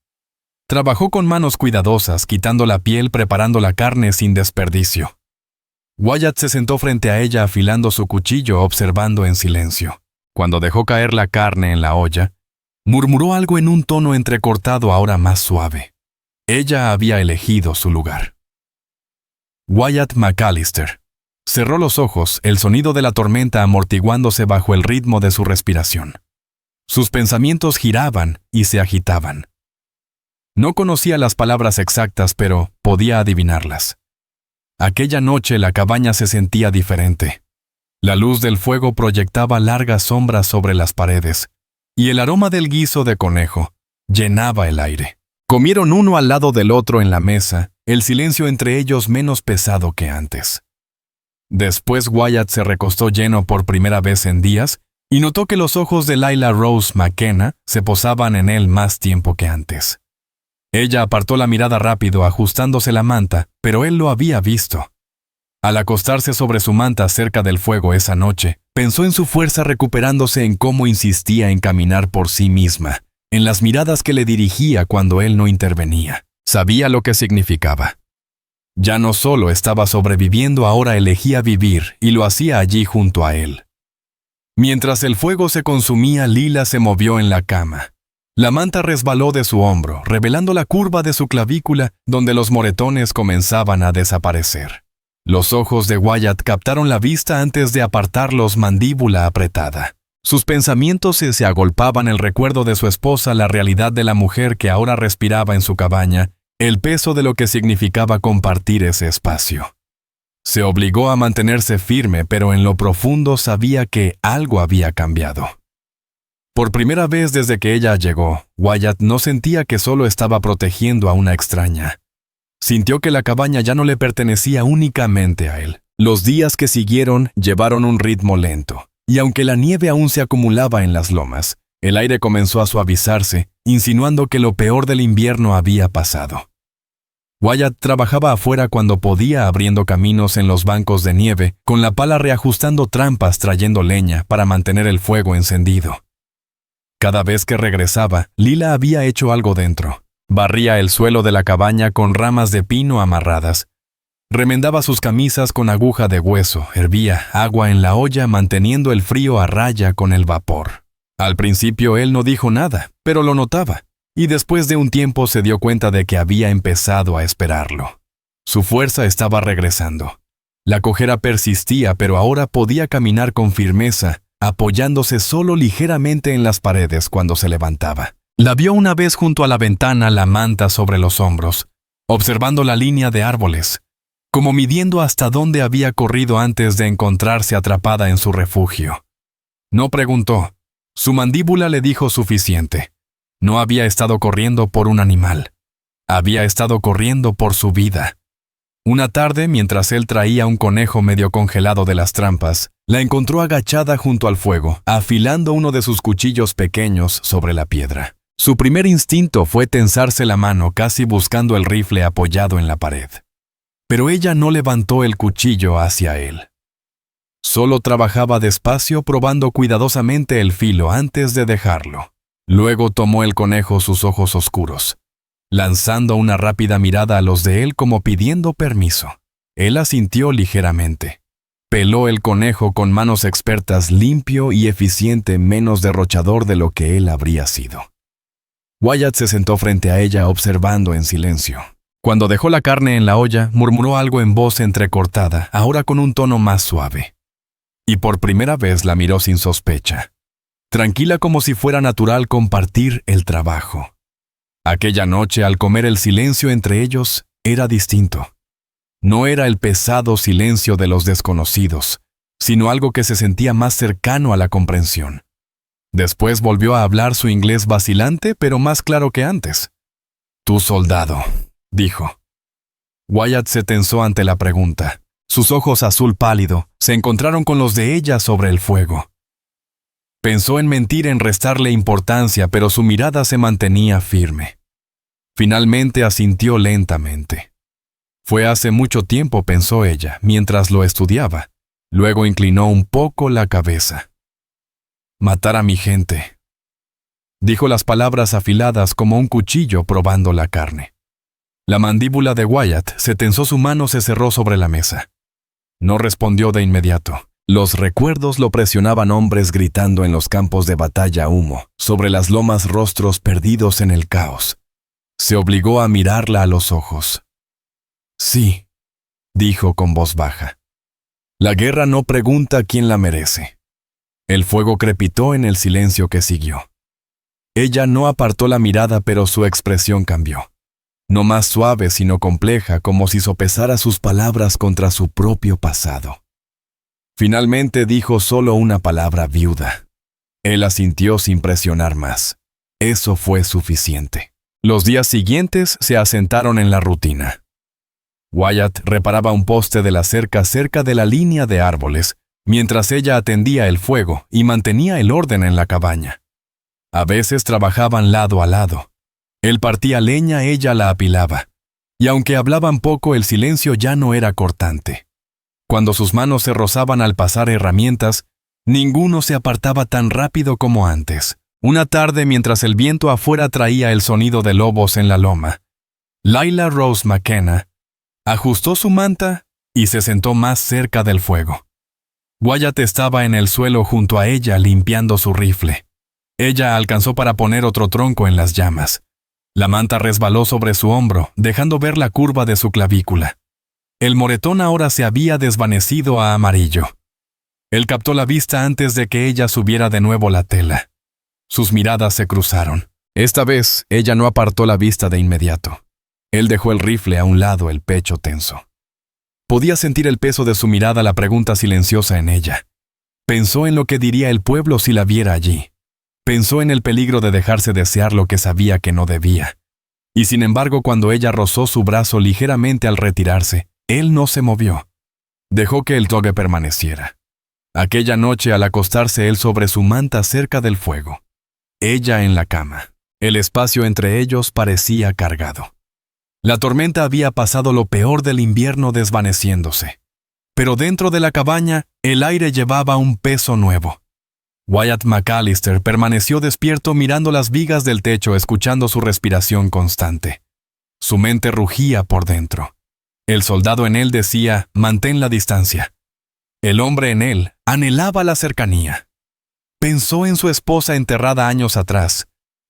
Trabajó con manos cuidadosas, quitando la piel, preparando la carne sin desperdicio. Wyatt se sentó frente a ella afilando su cuchillo, observando en silencio. Cuando dejó caer la carne en la olla, murmuró algo en un tono entrecortado, ahora más suave. Ella había elegido su lugar. Wyatt McAllister. Cerró los ojos, el sonido de la tormenta amortiguándose bajo el ritmo de su respiración. Sus pensamientos giraban y se agitaban. No conocía las palabras exactas, pero podía adivinarlas. Aquella noche la cabaña se sentía diferente. La luz del fuego proyectaba largas sombras sobre las paredes, y el aroma del guiso de conejo llenaba el aire. Comieron uno al lado del otro en la mesa, el silencio entre ellos menos pesado que antes. Después Wyatt se recostó lleno por primera vez en días y notó que los ojos de Lila Rose McKenna se posaban en él más tiempo que antes. Ella apartó la mirada rápido, ajustándose la manta, pero él lo había visto. Al acostarse sobre su manta cerca del fuego esa noche, pensó en su fuerza recuperándose, en cómo insistía en caminar por sí misma, en las miradas que le dirigía cuando él no intervenía. Sabía lo que significaba. Ya no solo estaba sobreviviendo, ahora elegía vivir, y lo hacía allí junto a él. Mientras el fuego se consumía, Lila se movió en la cama. La manta resbaló de su hombro, revelando la curva de su clavícula, donde los moretones comenzaban a desaparecer. Los ojos de Wyatt captaron la vista antes de apartarlos, mandíbula apretada. Sus pensamientos se agolpaban, el recuerdo de su esposa, la realidad de la mujer que ahora respiraba en su cabaña, el peso de lo que significaba compartir ese espacio. Se obligó a mantenerse firme, pero en lo profundo sabía que algo había cambiado. Por primera vez desde que ella llegó, Wyatt no sentía que solo estaba protegiendo a una extraña. Sintió que la cabaña ya no le pertenecía únicamente a él. Los días que siguieron llevaron un ritmo lento, y aunque la nieve aún se acumulaba en las lomas, el aire comenzó a suavizarse, insinuando que lo peor del invierno había pasado. Wyatt trabajaba afuera cuando podía, abriendo caminos en los bancos de nieve, con la pala reajustando trampas, trayendo leña para mantener el fuego encendido. Cada vez que regresaba, Lila había hecho algo dentro. Barría el suelo de la cabaña con ramas de pino amarradas. Remendaba sus camisas con aguja de hueso, hervía agua en la olla manteniendo el frío a raya con el vapor. Al principio él no dijo nada, pero lo notaba, y después de un tiempo se dio cuenta de que había empezado a esperarlo. Su fuerza estaba regresando. La cojera persistía, pero ahora podía caminar con firmeza, apoyándose solo ligeramente en las paredes cuando se levantaba. La vio una vez junto a la ventana, la manta sobre los hombros, observando la línea de árboles, como midiendo hasta dónde había corrido antes de encontrarse atrapada en su refugio. No preguntó. Su mandíbula le dijo suficiente. No había estado corriendo por un animal. Había estado corriendo por su vida. Una tarde, mientras él traía un conejo medio congelado de las trampas, la encontró agachada junto al fuego, afilando uno de sus cuchillos pequeños sobre la piedra. Su primer instinto fue tensarse la mano, casi buscando el rifle apoyado en la pared. Pero ella no levantó el cuchillo hacia él. Solo trabajaba despacio, probando cuidadosamente el filo antes de dejarlo. Luego tomó el conejo sus ojos oscuros, lanzando una rápida mirada a los de él como pidiendo permiso. Él asintió ligeramente. Peló el conejo con manos expertas, limpio y eficiente, menos derrochador de lo que él habría sido. Wyatt se sentó frente a ella observando en silencio. Cuando dejó la carne en la olla, murmuró algo en voz entrecortada, ahora con un tono más suave. Y por primera vez la miró sin sospecha, tranquila como si fuera natural compartir el trabajo. Aquella noche, al comer, el silencio entre ellos era distinto. No era el pesado silencio de los desconocidos, sino algo que se sentía más cercano a la comprensión. Después volvió a hablar su inglés vacilante, pero más claro que antes. «Tu soldado», dijo. Wyatt se tensó ante la pregunta. Sus ojos azul pálido se encontraron con los de ella sobre el fuego. Pensó en mentir, en restarle importancia, pero su mirada se mantenía firme. Finalmente asintió lentamente. Fue hace mucho tiempo, pensó ella, mientras lo estudiaba. Luego inclinó un poco la cabeza. «Matar a mi gente», dijo las palabras afiladas como un cuchillo probando la carne. La mandíbula de Wyatt se tensó, su mano se cerró sobre la mesa. No respondió de inmediato. Los recuerdos lo presionaban, hombres gritando en los campos de batalla, humo, sobre las lomas, rostros perdidos en el caos. Se obligó a mirarla a los ojos. «Sí», dijo con voz baja. «La guerra no pregunta quién la merece». El fuego crepitó en el silencio que siguió. Ella no apartó la mirada, pero su expresión cambió. No más suave, sino compleja, como si sopesara sus palabras contra su propio pasado. Finalmente dijo solo una palabra: viuda. Él asintió sin presionar más. Eso fue suficiente. Los días siguientes se asentaron en la rutina. Wyatt reparaba un poste de la cerca cerca de la línea de árboles, mientras ella atendía el fuego y mantenía el orden en la cabaña. A veces trabajaban lado a lado. Él partía leña, ella la apilaba. Y aunque hablaban poco, el silencio ya no era cortante. Cuando sus manos se rozaban al pasar herramientas, ninguno se apartaba tan rápido como antes. Una tarde, mientras el viento afuera traía el sonido de lobos en la loma, Lila Rose McKenna ajustó su manta y se sentó más cerca del fuego. Wyatt estaba en el suelo junto a ella limpiando su rifle. Ella alcanzó para poner otro tronco en las llamas. La manta resbaló sobre su hombro, dejando ver la curva de su clavícula. El moretón ahora se había desvanecido a amarillo. Él captó la vista antes de que ella subiera de nuevo la tela. Sus miradas se cruzaron. Esta vez, ella no apartó la vista de inmediato. Él dejó el rifle a un lado, el pecho tenso. Podía sentir el peso de su mirada, la pregunta silenciosa en ella. Pensó en lo que diría el pueblo si la viera allí. Pensó en el peligro de dejarse desear lo que sabía que no debía. Y sin embargo, cuando ella rozó su brazo ligeramente al retirarse, él no se movió. Dejó que el toque permaneciera. Aquella noche, al acostarse él sobre su manta cerca del fuego, ella en la cama, el espacio entre ellos parecía cargado. La tormenta había pasado, lo peor del invierno desvaneciéndose. Pero dentro de la cabaña, el aire llevaba un peso nuevo. Wyatt McAllister permaneció despierto mirando las vigas del techo, escuchando su respiración constante. Su mente rugía por dentro. El soldado en él decía: «Mantén la distancia». El hombre en él anhelaba la cercanía. Pensó en su esposa enterrada años atrás,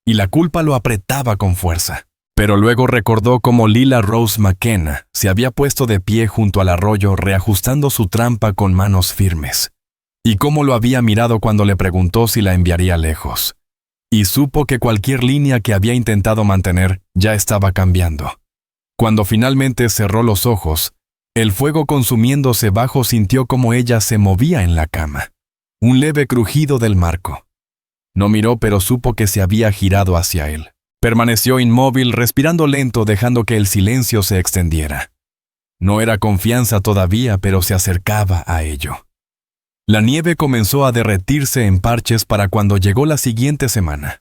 y la culpa lo apretaba con fuerza. Pero luego recordó cómo Lila Rose McKenna se había puesto de pie junto al arroyo, reajustando su trampa con manos firmes. Y cómo lo había mirado cuando le preguntó si la enviaría lejos. Y supo que cualquier línea que había intentado mantener ya estaba cambiando. Cuando finalmente cerró los ojos, el fuego consumiéndose bajo, sintió como ella se movía en la cama. Un leve crujido del marco. No miró, pero supo que se había girado hacia él. Permaneció inmóvil, respirando lento, dejando que el silencio se extendiera. No era confianza todavía, pero se acercaba a ello. La nieve comenzó a derretirse en parches para cuando llegó la siguiente semana.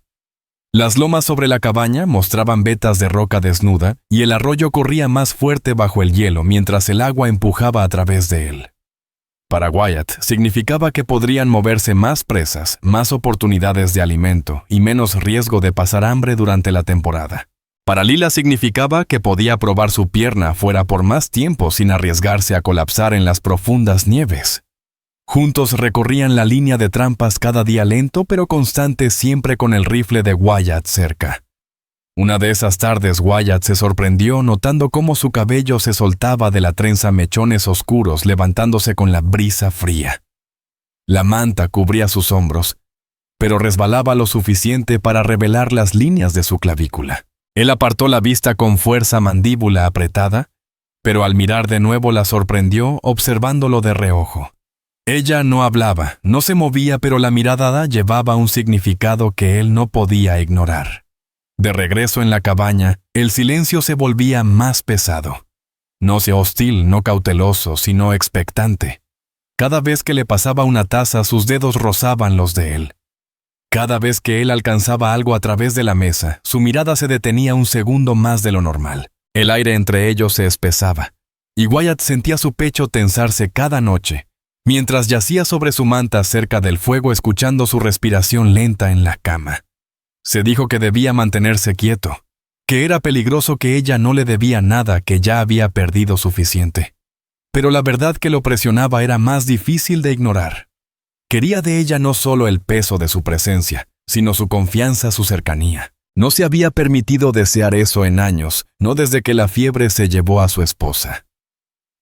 Las lomas sobre la cabaña mostraban vetas de roca desnuda y el arroyo corría más fuerte bajo el hielo mientras el agua empujaba a través de él. Para Wyatt significaba que podrían moverse más presas, más oportunidades de alimento y menos riesgo de pasar hambre durante la temporada. Para Lila significaba que podía probar su pierna fuera por más tiempo sin arriesgarse a colapsar en las profundas nieves. Juntos recorrían la línea de trampas cada día lento pero constante, siempre con el rifle de Wyatt cerca. Una de esas tardes Wyatt se sorprendió notando cómo su cabello se soltaba de la trenza, mechones oscuros levantándose con la brisa fría. La manta cubría sus hombros, pero resbalaba lo suficiente para revelar las líneas de su clavícula. Él apartó la vista con fuerza, mandíbula apretada, pero al mirar de nuevo la sorprendió observándolo de reojo. Ella no hablaba, no se movía, pero la mirada llevaba un significado que él no podía ignorar. De regreso en la cabaña, el silencio se volvía más pesado. No hostil, no cauteloso, sino expectante. Cada vez que le pasaba una taza, sus dedos rozaban los de él. Cada vez que él alcanzaba algo a través de la mesa, su mirada se detenía un segundo más de lo normal. El aire entre ellos se espesaba, y Wyatt sentía su pecho tensarse cada noche, mientras yacía sobre su manta cerca del fuego escuchando su respiración lenta en la cama. Se dijo que debía mantenerse quieto, que era peligroso, que ella no le debía nada, que ya había perdido suficiente. Pero la verdad que lo presionaba era más difícil de ignorar. Quería de ella no solo el peso de su presencia, sino su confianza, su cercanía. No se había permitido desear eso en años, no desde que la fiebre se llevó a su esposa.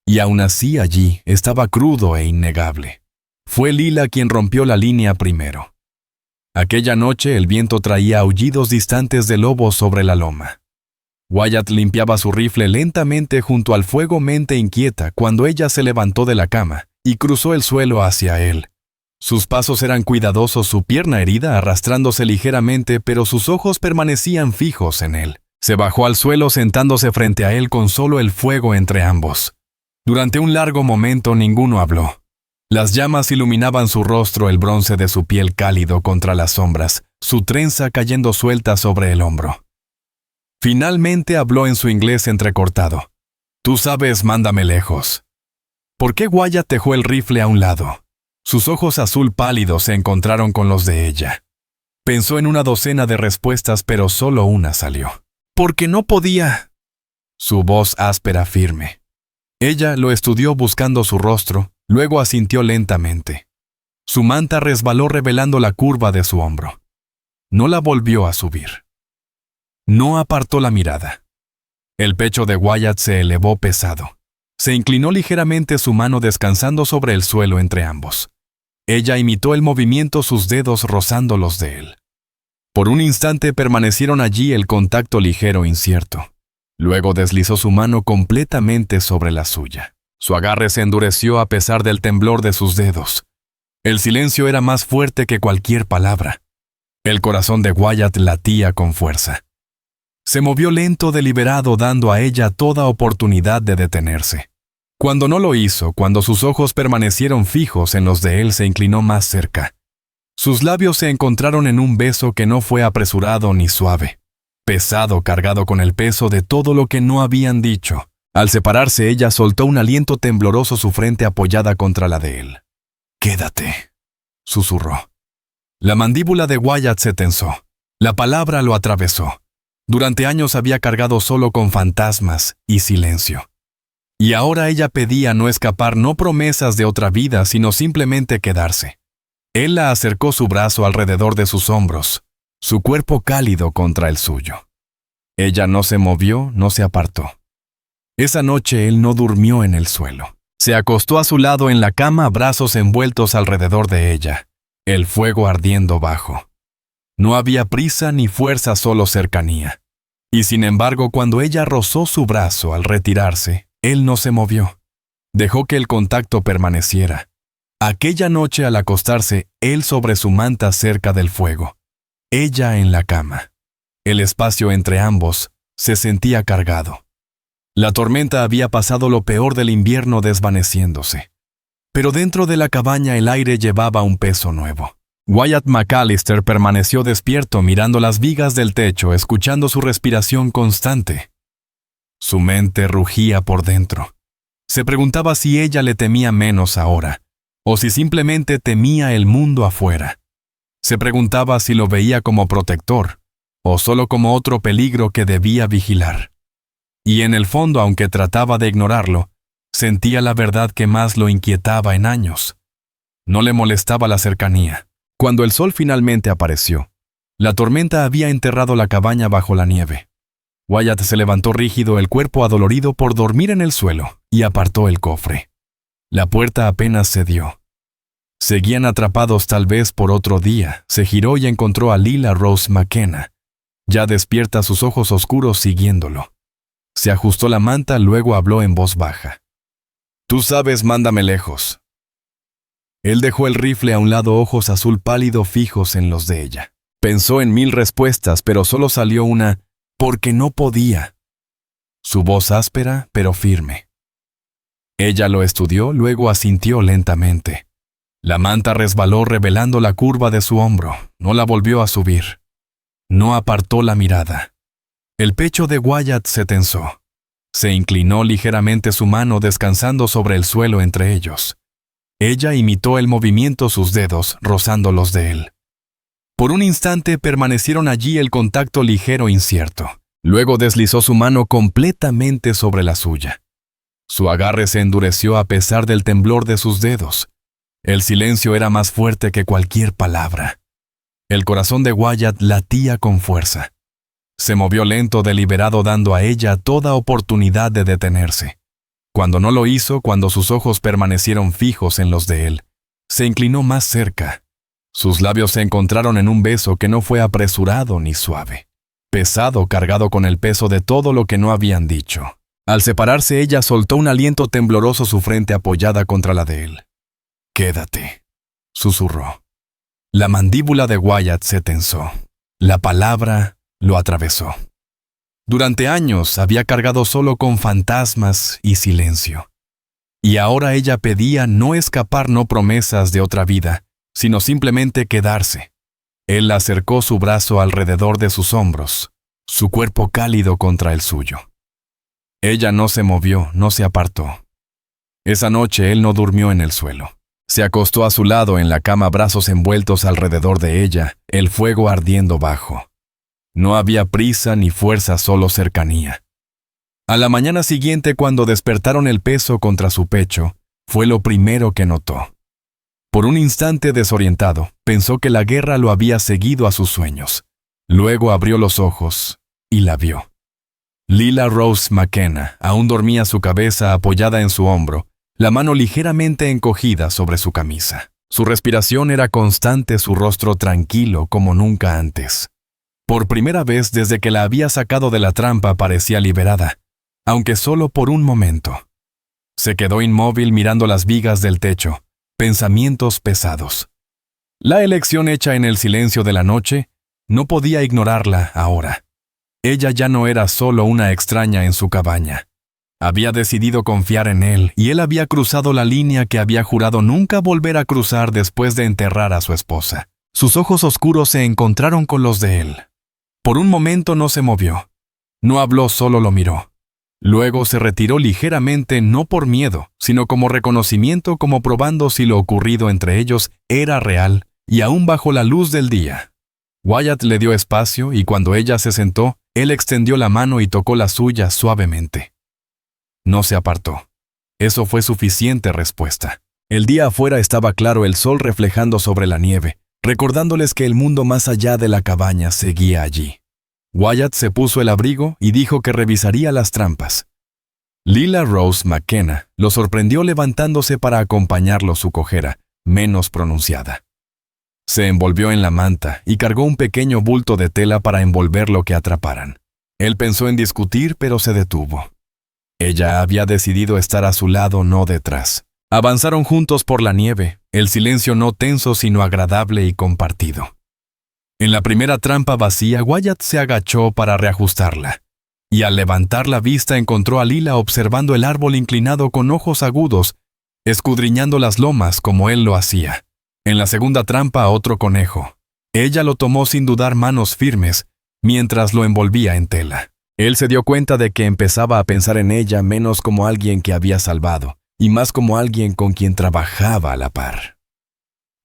Y aún así allí estaba crudo e innegable. Fue Lila quien rompió la línea primero. Aquella noche el viento traía aullidos distantes de lobos sobre la loma. Wyatt limpiaba su rifle lentamente junto al fuego, mente inquieta, cuando ella se levantó de la cama y cruzó el suelo hacia él. Sus pasos eran cuidadosos, su pierna herida arrastrándose ligeramente, pero sus ojos permanecían fijos en él. Se bajó al suelo sentándose frente a él con solo el fuego entre ambos. Durante un largo momento ninguno habló. Las llamas iluminaban su rostro, el bronce de su piel cálido contra las sombras, su trenza cayendo suelta sobre el hombro. Finalmente habló en su inglés entrecortado. «Tú sabes, mándame lejos». ¿Por qué Wyatt dejó el rifle a un lado? Sus ojos azul pálidos se encontraron con los de ella. Pensó en una docena de respuestas, pero solo una salió. «Porque no podía». Su voz áspera, firme. Ella lo estudió buscando su rostro, luego asintió lentamente. Su manta resbaló revelando la curva de su hombro. No la volvió a subir. No apartó la mirada. El pecho de Wyatt se elevó pesado. Se inclinó ligeramente, su mano descansando sobre el suelo entre ambos. Ella imitó el movimiento, sus dedos rozando los de él. Por un instante permanecieron allí, el contacto ligero, incierto. Luego deslizó su mano completamente sobre la suya. Su agarre se endureció a pesar del temblor de sus dedos. El silencio era más fuerte que cualquier palabra. El corazón de Wyatt latía con fuerza. Se movió lento, deliberado, dando a ella toda oportunidad de detenerse. Cuando no lo hizo, cuando sus ojos permanecieron fijos en los de él, se inclinó más cerca. Sus labios se encontraron en un beso que no fue apresurado ni suave. Pesado, cargado con el peso de todo lo que no habían dicho. Al separarse, ella soltó un aliento tembloroso, su frente apoyada contra la de él. «Quédate», susurró. La mandíbula de Wyatt se tensó. La palabra lo atravesó. Durante años había cargado solo con fantasmas y silencio. Y ahora ella pedía no escapar, no promesas de otra vida, sino simplemente quedarse. Él la acercó, su brazo alrededor de sus hombros, su cuerpo cálido contra el suyo. Ella no se movió, no se apartó. Esa noche él no durmió en el suelo. Se acostó a su lado en la cama, brazos envueltos alrededor de ella, el fuego ardiendo bajo. No había prisa ni fuerza, solo cercanía. Y sin embargo, cuando ella rozó su brazo al retirarse, él no se movió. Dejó que el contacto permaneciera. Aquella noche al acostarse, él sobre su manta cerca del fuego, ella en la cama. El espacio entre ambos se sentía cargado. La tormenta había pasado lo peor del invierno desvaneciéndose. Pero dentro de la cabaña el aire llevaba un peso nuevo. Wyatt McAllister permaneció despierto mirando las vigas del techo, escuchando su respiración constante. Su mente rugía por dentro. Se preguntaba si ella le temía menos ahora, o si simplemente temía el mundo afuera. Se preguntaba si lo veía como protector, o solo como otro peligro que debía vigilar. Y en el fondo, aunque trataba de ignorarlo, sentía la verdad que más lo inquietaba en años. No le molestaba la cercanía. Cuando el sol finalmente apareció, la tormenta había enterrado la cabaña bajo la nieve. Wyatt se levantó rígido, el cuerpo adolorido por dormir en el suelo, y apartó el cofre. La puerta apenas cedió. Seguían atrapados tal vez por otro día. Se giró y encontró a Lila Rose McKenna, ya despierta, sus ojos oscuros siguiéndolo. Se ajustó la manta, luego habló en voz baja. «Tú sabes, mándame lejos». Él dejó el rifle a un lado, ojos azul pálido fijos en los de ella. Pensó en 1000 respuestas, pero solo salió una, porque no podía. Su voz áspera, pero firme. Ella lo estudió, luego asintió lentamente. La manta resbaló revelando la curva de su hombro. No la volvió a subir. No apartó la mirada. El pecho de Wyatt se tensó. Se inclinó ligeramente, su mano descansando sobre el suelo entre ellos. Ella imitó el movimiento, sus dedos rozando los de él. Por un instante permanecieron allí, el contacto ligero, incierto. Luego deslizó su mano completamente sobre la suya. Su agarre se endureció a pesar del temblor de sus dedos. El silencio era más fuerte que cualquier palabra. El corazón de Wyatt latía con fuerza. Se movió lento, deliberado, dando a ella toda oportunidad de detenerse. Cuando no lo hizo, cuando sus ojos permanecieron fijos en los de él, se inclinó más cerca. Sus labios se encontraron en un beso que no fue apresurado ni suave. Pesado, cargado con el peso de todo lo que no habían dicho. Al separarse, ella soltó un aliento tembloroso, su frente apoyada contra la de él. «Quédate», susurró. La mandíbula de Wyatt se tensó. La palabra lo atravesó. Durante años había cargado solo con fantasmas y silencio. Y ahora ella pedía no escapar, no promesas de otra vida, sino simplemente quedarse. Él acercó su brazo alrededor de sus hombros, su cuerpo cálido contra el suyo. Ella no se movió, no se apartó. Esa noche él no durmió en el suelo. Se acostó a su lado en la cama, brazos envueltos alrededor de ella, el fuego ardiendo bajo. No había prisa ni fuerza, solo cercanía. A la mañana siguiente, cuando despertaron, el peso contra su pecho fue lo primero que notó. Por un instante, desorientado, pensó que la guerra lo había seguido a sus sueños. Luego abrió los ojos y la vio. Lila Rose McKenna aún dormía, su cabeza apoyada en su hombro, la mano ligeramente encogida sobre su camisa. Su respiración era constante, su rostro tranquilo como nunca antes. Por primera vez desde que la había sacado de la trampa parecía liberada, aunque solo por un momento. Se quedó inmóvil mirando las vigas del techo, pensamientos pesados. La elección hecha en el silencio de la noche no podía ignorarla ahora. Ella ya no era solo una extraña en su cabaña. Había decidido confiar en él, y él había cruzado la línea que había jurado nunca volver a cruzar después de enterrar a su esposa. Sus ojos oscuros se encontraron con los de él. Por un momento no se movió. No habló, solo lo miró. Luego se retiró ligeramente, no por miedo, sino como reconocimiento, como probando si lo ocurrido entre ellos era real, y aún bajo la luz del día. Wyatt le dio espacio, y cuando ella se sentó, él extendió la mano y tocó la suya suavemente. No se apartó. Eso fue suficiente respuesta. El día afuera estaba claro, el sol reflejando sobre la nieve, recordándoles que el mundo más allá de la cabaña seguía allí. Wyatt se puso el abrigo y dijo que revisaría las trampas. Lila Rose McKenna lo sorprendió levantándose para acompañarlo, su cojera, menos pronunciada. Se envolvió en la manta y cargó un pequeño bulto de tela para envolver lo que atraparan. Él pensó en discutir, pero se detuvo. Ella había decidido estar a su lado, no detrás. Avanzaron juntos por la nieve, el silencio no tenso sino agradable y compartido. En la primera trampa vacía, Wyatt se agachó para reajustarla, y al levantar la vista encontró a Lila observando el árbol inclinado con ojos agudos, escudriñando las lomas como él lo hacía. En la segunda trampa, otro conejo. Ella lo tomó sin dudar manos firmes, mientras lo envolvía en tela. Él se dio cuenta de que empezaba a pensar en ella menos como alguien que había salvado, y más como alguien con quien trabajaba a la par.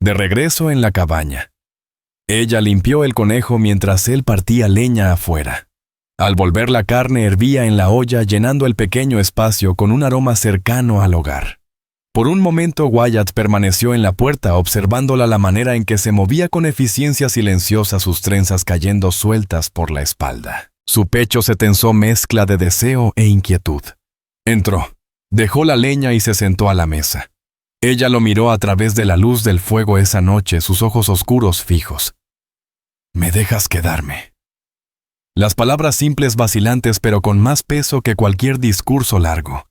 De regreso en la cabaña, ella limpió el conejo mientras él partía leña afuera. Al volver, la carne hervía en la olla, llenando el pequeño espacio con un aroma cercano al hogar. Por un momento, Wyatt permaneció en la puerta observándola, la manera en que se movía con eficiencia silenciosa, sus trenzas cayendo sueltas por la espalda. Su pecho se tensó, mezcla de deseo e inquietud. Entró, dejó la leña y se sentó a la mesa. Ella lo miró a través de la luz del fuego esa noche, sus ojos oscuros fijos. «¿Me dejas quedarme?». Las palabras simples, vacilantes, pero con más peso que cualquier discurso largo.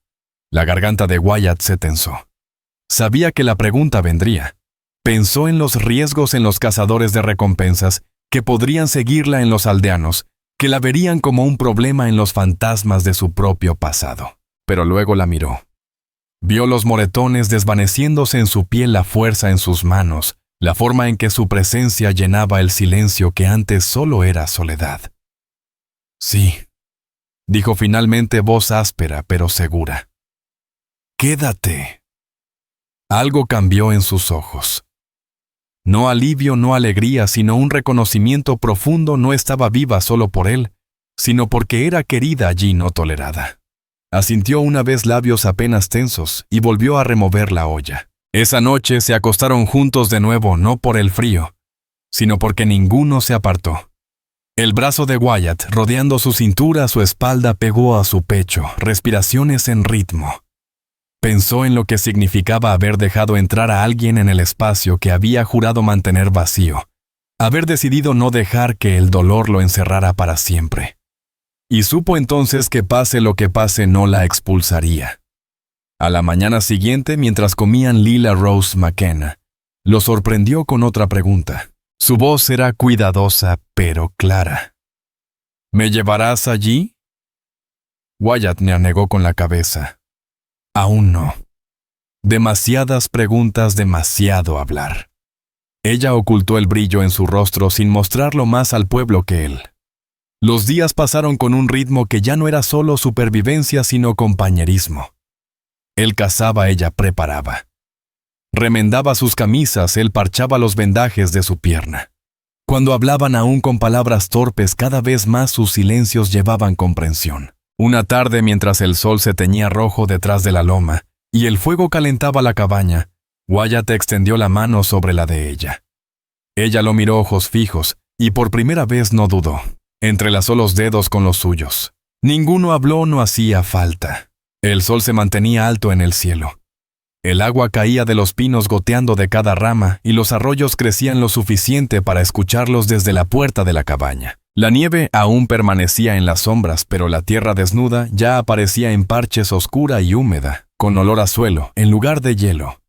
La garganta de Wyatt se tensó. Sabía que la pregunta vendría. Pensó en los riesgos en los cazadores de recompensas, que podrían seguirla en los aldeanos, que la verían como un problema en los fantasmas de su propio pasado. Pero luego la miró. Vio los moretones desvaneciéndose en su piel, la fuerza en sus manos, la forma en que su presencia llenaba el silencio que antes solo era soledad. «Sí», dijo finalmente, voz áspera pero segura. «Quédate». Algo cambió en sus ojos. No alivio, no alegría, sino un reconocimiento profundo. No estaba viva solo por él, sino porque era querida allí, no tolerada. Asintió una vez, labios apenas tensos, y volvió a remover la olla. Esa noche se acostaron juntos de nuevo, no por el frío, sino porque ninguno se apartó. El brazo de Wyatt, rodeando su cintura, su espalda, pegó a su pecho, respiraciones en ritmo. Pensó en lo que significaba haber dejado entrar a alguien en el espacio que había jurado mantener vacío, haber decidido no dejar que el dolor lo encerrara para siempre. Y supo entonces que pase lo que pase, no la expulsaría. A la mañana siguiente, mientras comían, Lila Rose McKenna lo sorprendió con otra pregunta. Su voz era cuidadosa, pero clara. «¿Me llevarás allí?». Wyatt negó con la cabeza. «Aún no». Demasiadas preguntas, demasiado hablar. Ella ocultó el brillo en su rostro sin mostrarlo más al pueblo que él. Los días pasaron con un ritmo que ya no era solo supervivencia, sino compañerismo. Él cazaba, ella preparaba. Remendaba sus camisas, él parchaba los vendajes de su pierna. Cuando hablaban aún con palabras torpes, cada vez más sus silencios llevaban comprensión. Una tarde, mientras el sol se teñía rojo detrás de la loma y el fuego calentaba la cabaña, Wyatt extendió la mano sobre la de ella. Ella lo miró ojos fijos y por primera vez no dudó. Entrelazó los dedos con los suyos. Ninguno habló, no hacía falta. El sol se mantenía alto en el cielo. El agua caía de los pinos goteando de cada rama y los arroyos crecían lo suficiente para escucharlos desde la puerta de la cabaña. La nieve aún permanecía en las sombras, pero la tierra desnuda ya aparecía en parches, oscura y húmeda, con olor a suelo, en lugar de hielo.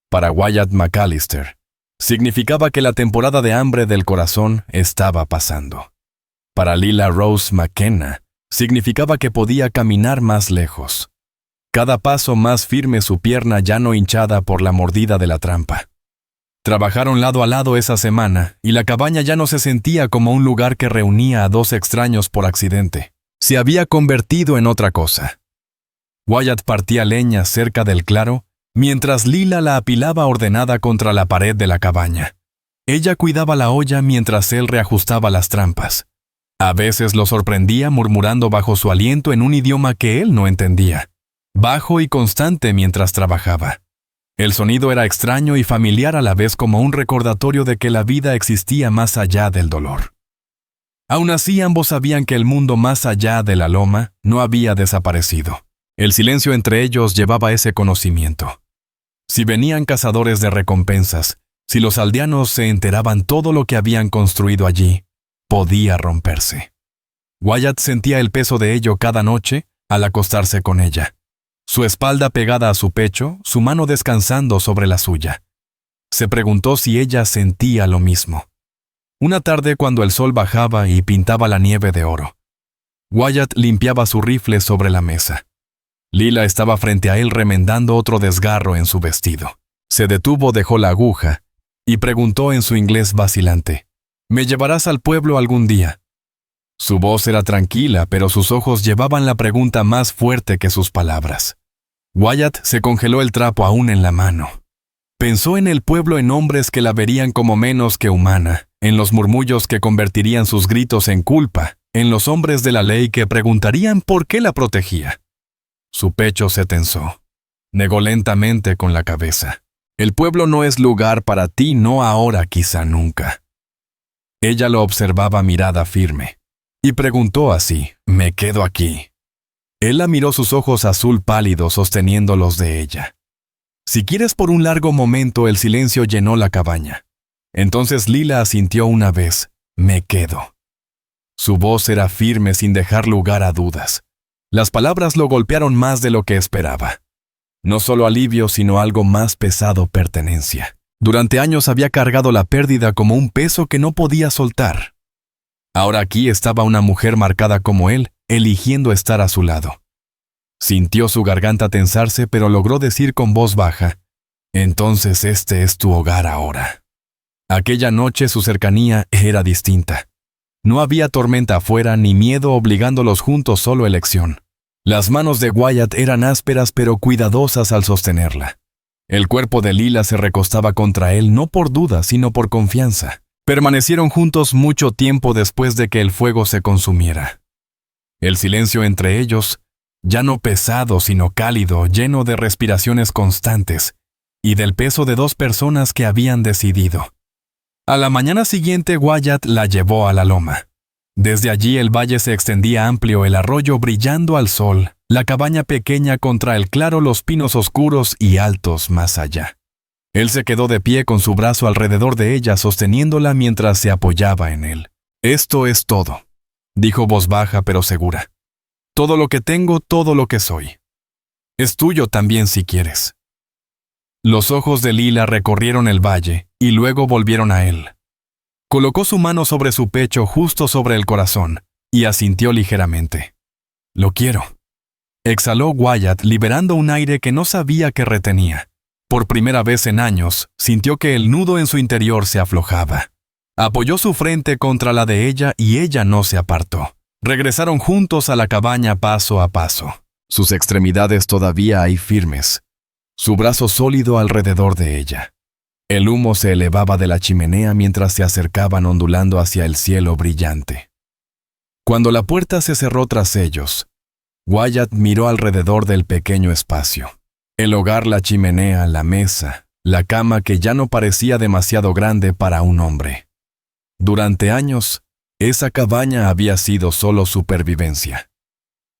Para Wyatt McAllister, significaba que la temporada de hambre del corazón estaba pasando. Para Lila Rose McKenna, significaba que podía caminar más lejos. Cada paso más firme, su pierna ya no hinchada por la mordida de la trampa. Trabajaron lado a lado esa semana, y la cabaña ya no se sentía como un lugar que reunía a dos extraños por accidente. Se había convertido en otra cosa. Wyatt partía leña cerca del claro, mientras Lila la apilaba ordenada contra la pared de la cabaña. Ella cuidaba la olla mientras él reajustaba las trampas. A veces lo sorprendía murmurando bajo su aliento en un idioma que él no entendía, bajo y constante mientras trabajaba. El sonido era extraño y familiar a la vez, como un recordatorio de que la vida existía más allá del dolor. Aún así, ambos sabían que el mundo más allá de la loma no había desaparecido. El silencio entre ellos llevaba ese conocimiento. Si venían cazadores de recompensas, si los aldeanos se enteraban todo lo que habían construido allí, podía romperse. Wyatt sentía el peso de ello cada noche al acostarse con ella. Su espalda pegada a su pecho, su mano descansando sobre la suya. Se preguntó si ella sentía lo mismo. Una tarde cuando el sol bajaba y pintaba la nieve de oro, Wyatt limpiaba su rifle sobre la mesa. Lila estaba frente a él remendando otro desgarro en su vestido. Se detuvo, dejó la aguja y preguntó en su inglés vacilante: «¿Me llevarás al pueblo algún día?». Su voz era tranquila, pero sus ojos llevaban la pregunta más fuerte que sus palabras. Wyatt se congeló el trapo aún en la mano. Pensó en el pueblo, en hombres que la verían como menos que humana, en los murmullos que convertirían sus gritos en culpa, en los hombres de la ley que preguntarían por qué la protegía. Su pecho se tensó. Negó lentamente con la cabeza. «El pueblo no es lugar para ti, no ahora, quizá nunca». Ella lo observaba mirada firme, y preguntó así: «¿Me quedo aquí?». Él la miró, sus ojos azul pálido sosteniendo los de ella. «Si quieres». Por un largo momento el silencio llenó la cabaña. Entonces Lila asintió una vez: «Me quedo». Su voz era firme sin dejar lugar a dudas. Las palabras lo golpearon más de lo que esperaba. No solo alivio, sino algo más pesado: pertenencia. Durante años había cargado la pérdida como un peso que no podía soltar. Ahora aquí estaba una mujer marcada como él, eligiendo estar a su lado. Sintió su garganta tensarse, pero logró decir con voz baja: «Entonces este es tu hogar ahora». Aquella noche su cercanía era distinta. No había tormenta afuera ni miedo obligándolos juntos, solo elección. Las manos de Wyatt eran ásperas pero cuidadosas al sostenerla. El cuerpo de Lila se recostaba contra él, no por duda, sino por confianza. Permanecieron juntos mucho tiempo después de que el fuego se consumiera. El silencio entre ellos, ya no pesado sino cálido, lleno de respiraciones constantes y del peso de dos personas que habían decidido. A la mañana siguiente Wyatt la llevó a la loma. Desde allí el valle se extendía amplio, el arroyo brillando al sol, la cabaña pequeña contra el claro, los pinos oscuros y altos más allá. Él se quedó de pie con su brazo alrededor de ella, sosteniéndola mientras se apoyaba en él. «Esto es todo», dijo voz baja pero segura. «Todo lo que tengo, todo lo que soy. Es tuyo también si quieres». Los ojos de Lila recorrieron el valle y luego volvieron a él. Colocó su mano sobre su pecho, justo sobre el corazón, y asintió ligeramente. «Lo quiero», exhaló Wyatt, liberando un aire que no sabía que retenía. Por primera vez en años, sintió que el nudo en su interior se aflojaba. Apoyó su frente contra la de ella y ella no se apartó. Regresaron juntos a la cabaña paso a paso, sus extremidades todavía ahí firmes, su brazo sólido alrededor de ella. El humo se elevaba de la chimenea mientras se acercaban ondulando hacia el cielo brillante. Cuando la puerta se cerró tras ellos, Wyatt miró alrededor del pequeño espacio. El hogar, la chimenea, la mesa, la cama que ya no parecía demasiado grande para un hombre. Durante años, esa cabaña había sido solo supervivencia.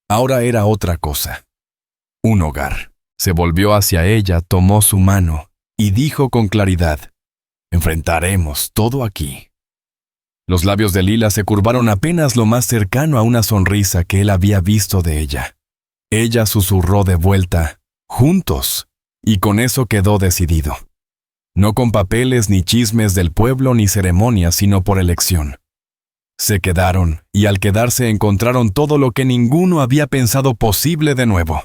Ahora era otra cosa. Un hogar. Se volvió hacia ella, tomó su mano y dijo con claridad: «Enfrentaremos todo aquí». Los labios de Lila se curvaron apenas lo más cercano a una sonrisa que él había visto de ella. Ella susurró de vuelta: «Juntos», y con eso quedó decidido. No con papeles ni chismes del pueblo ni ceremonias, sino por elección. Se quedaron, y al quedarse encontraron todo lo que ninguno había pensado posible de nuevo.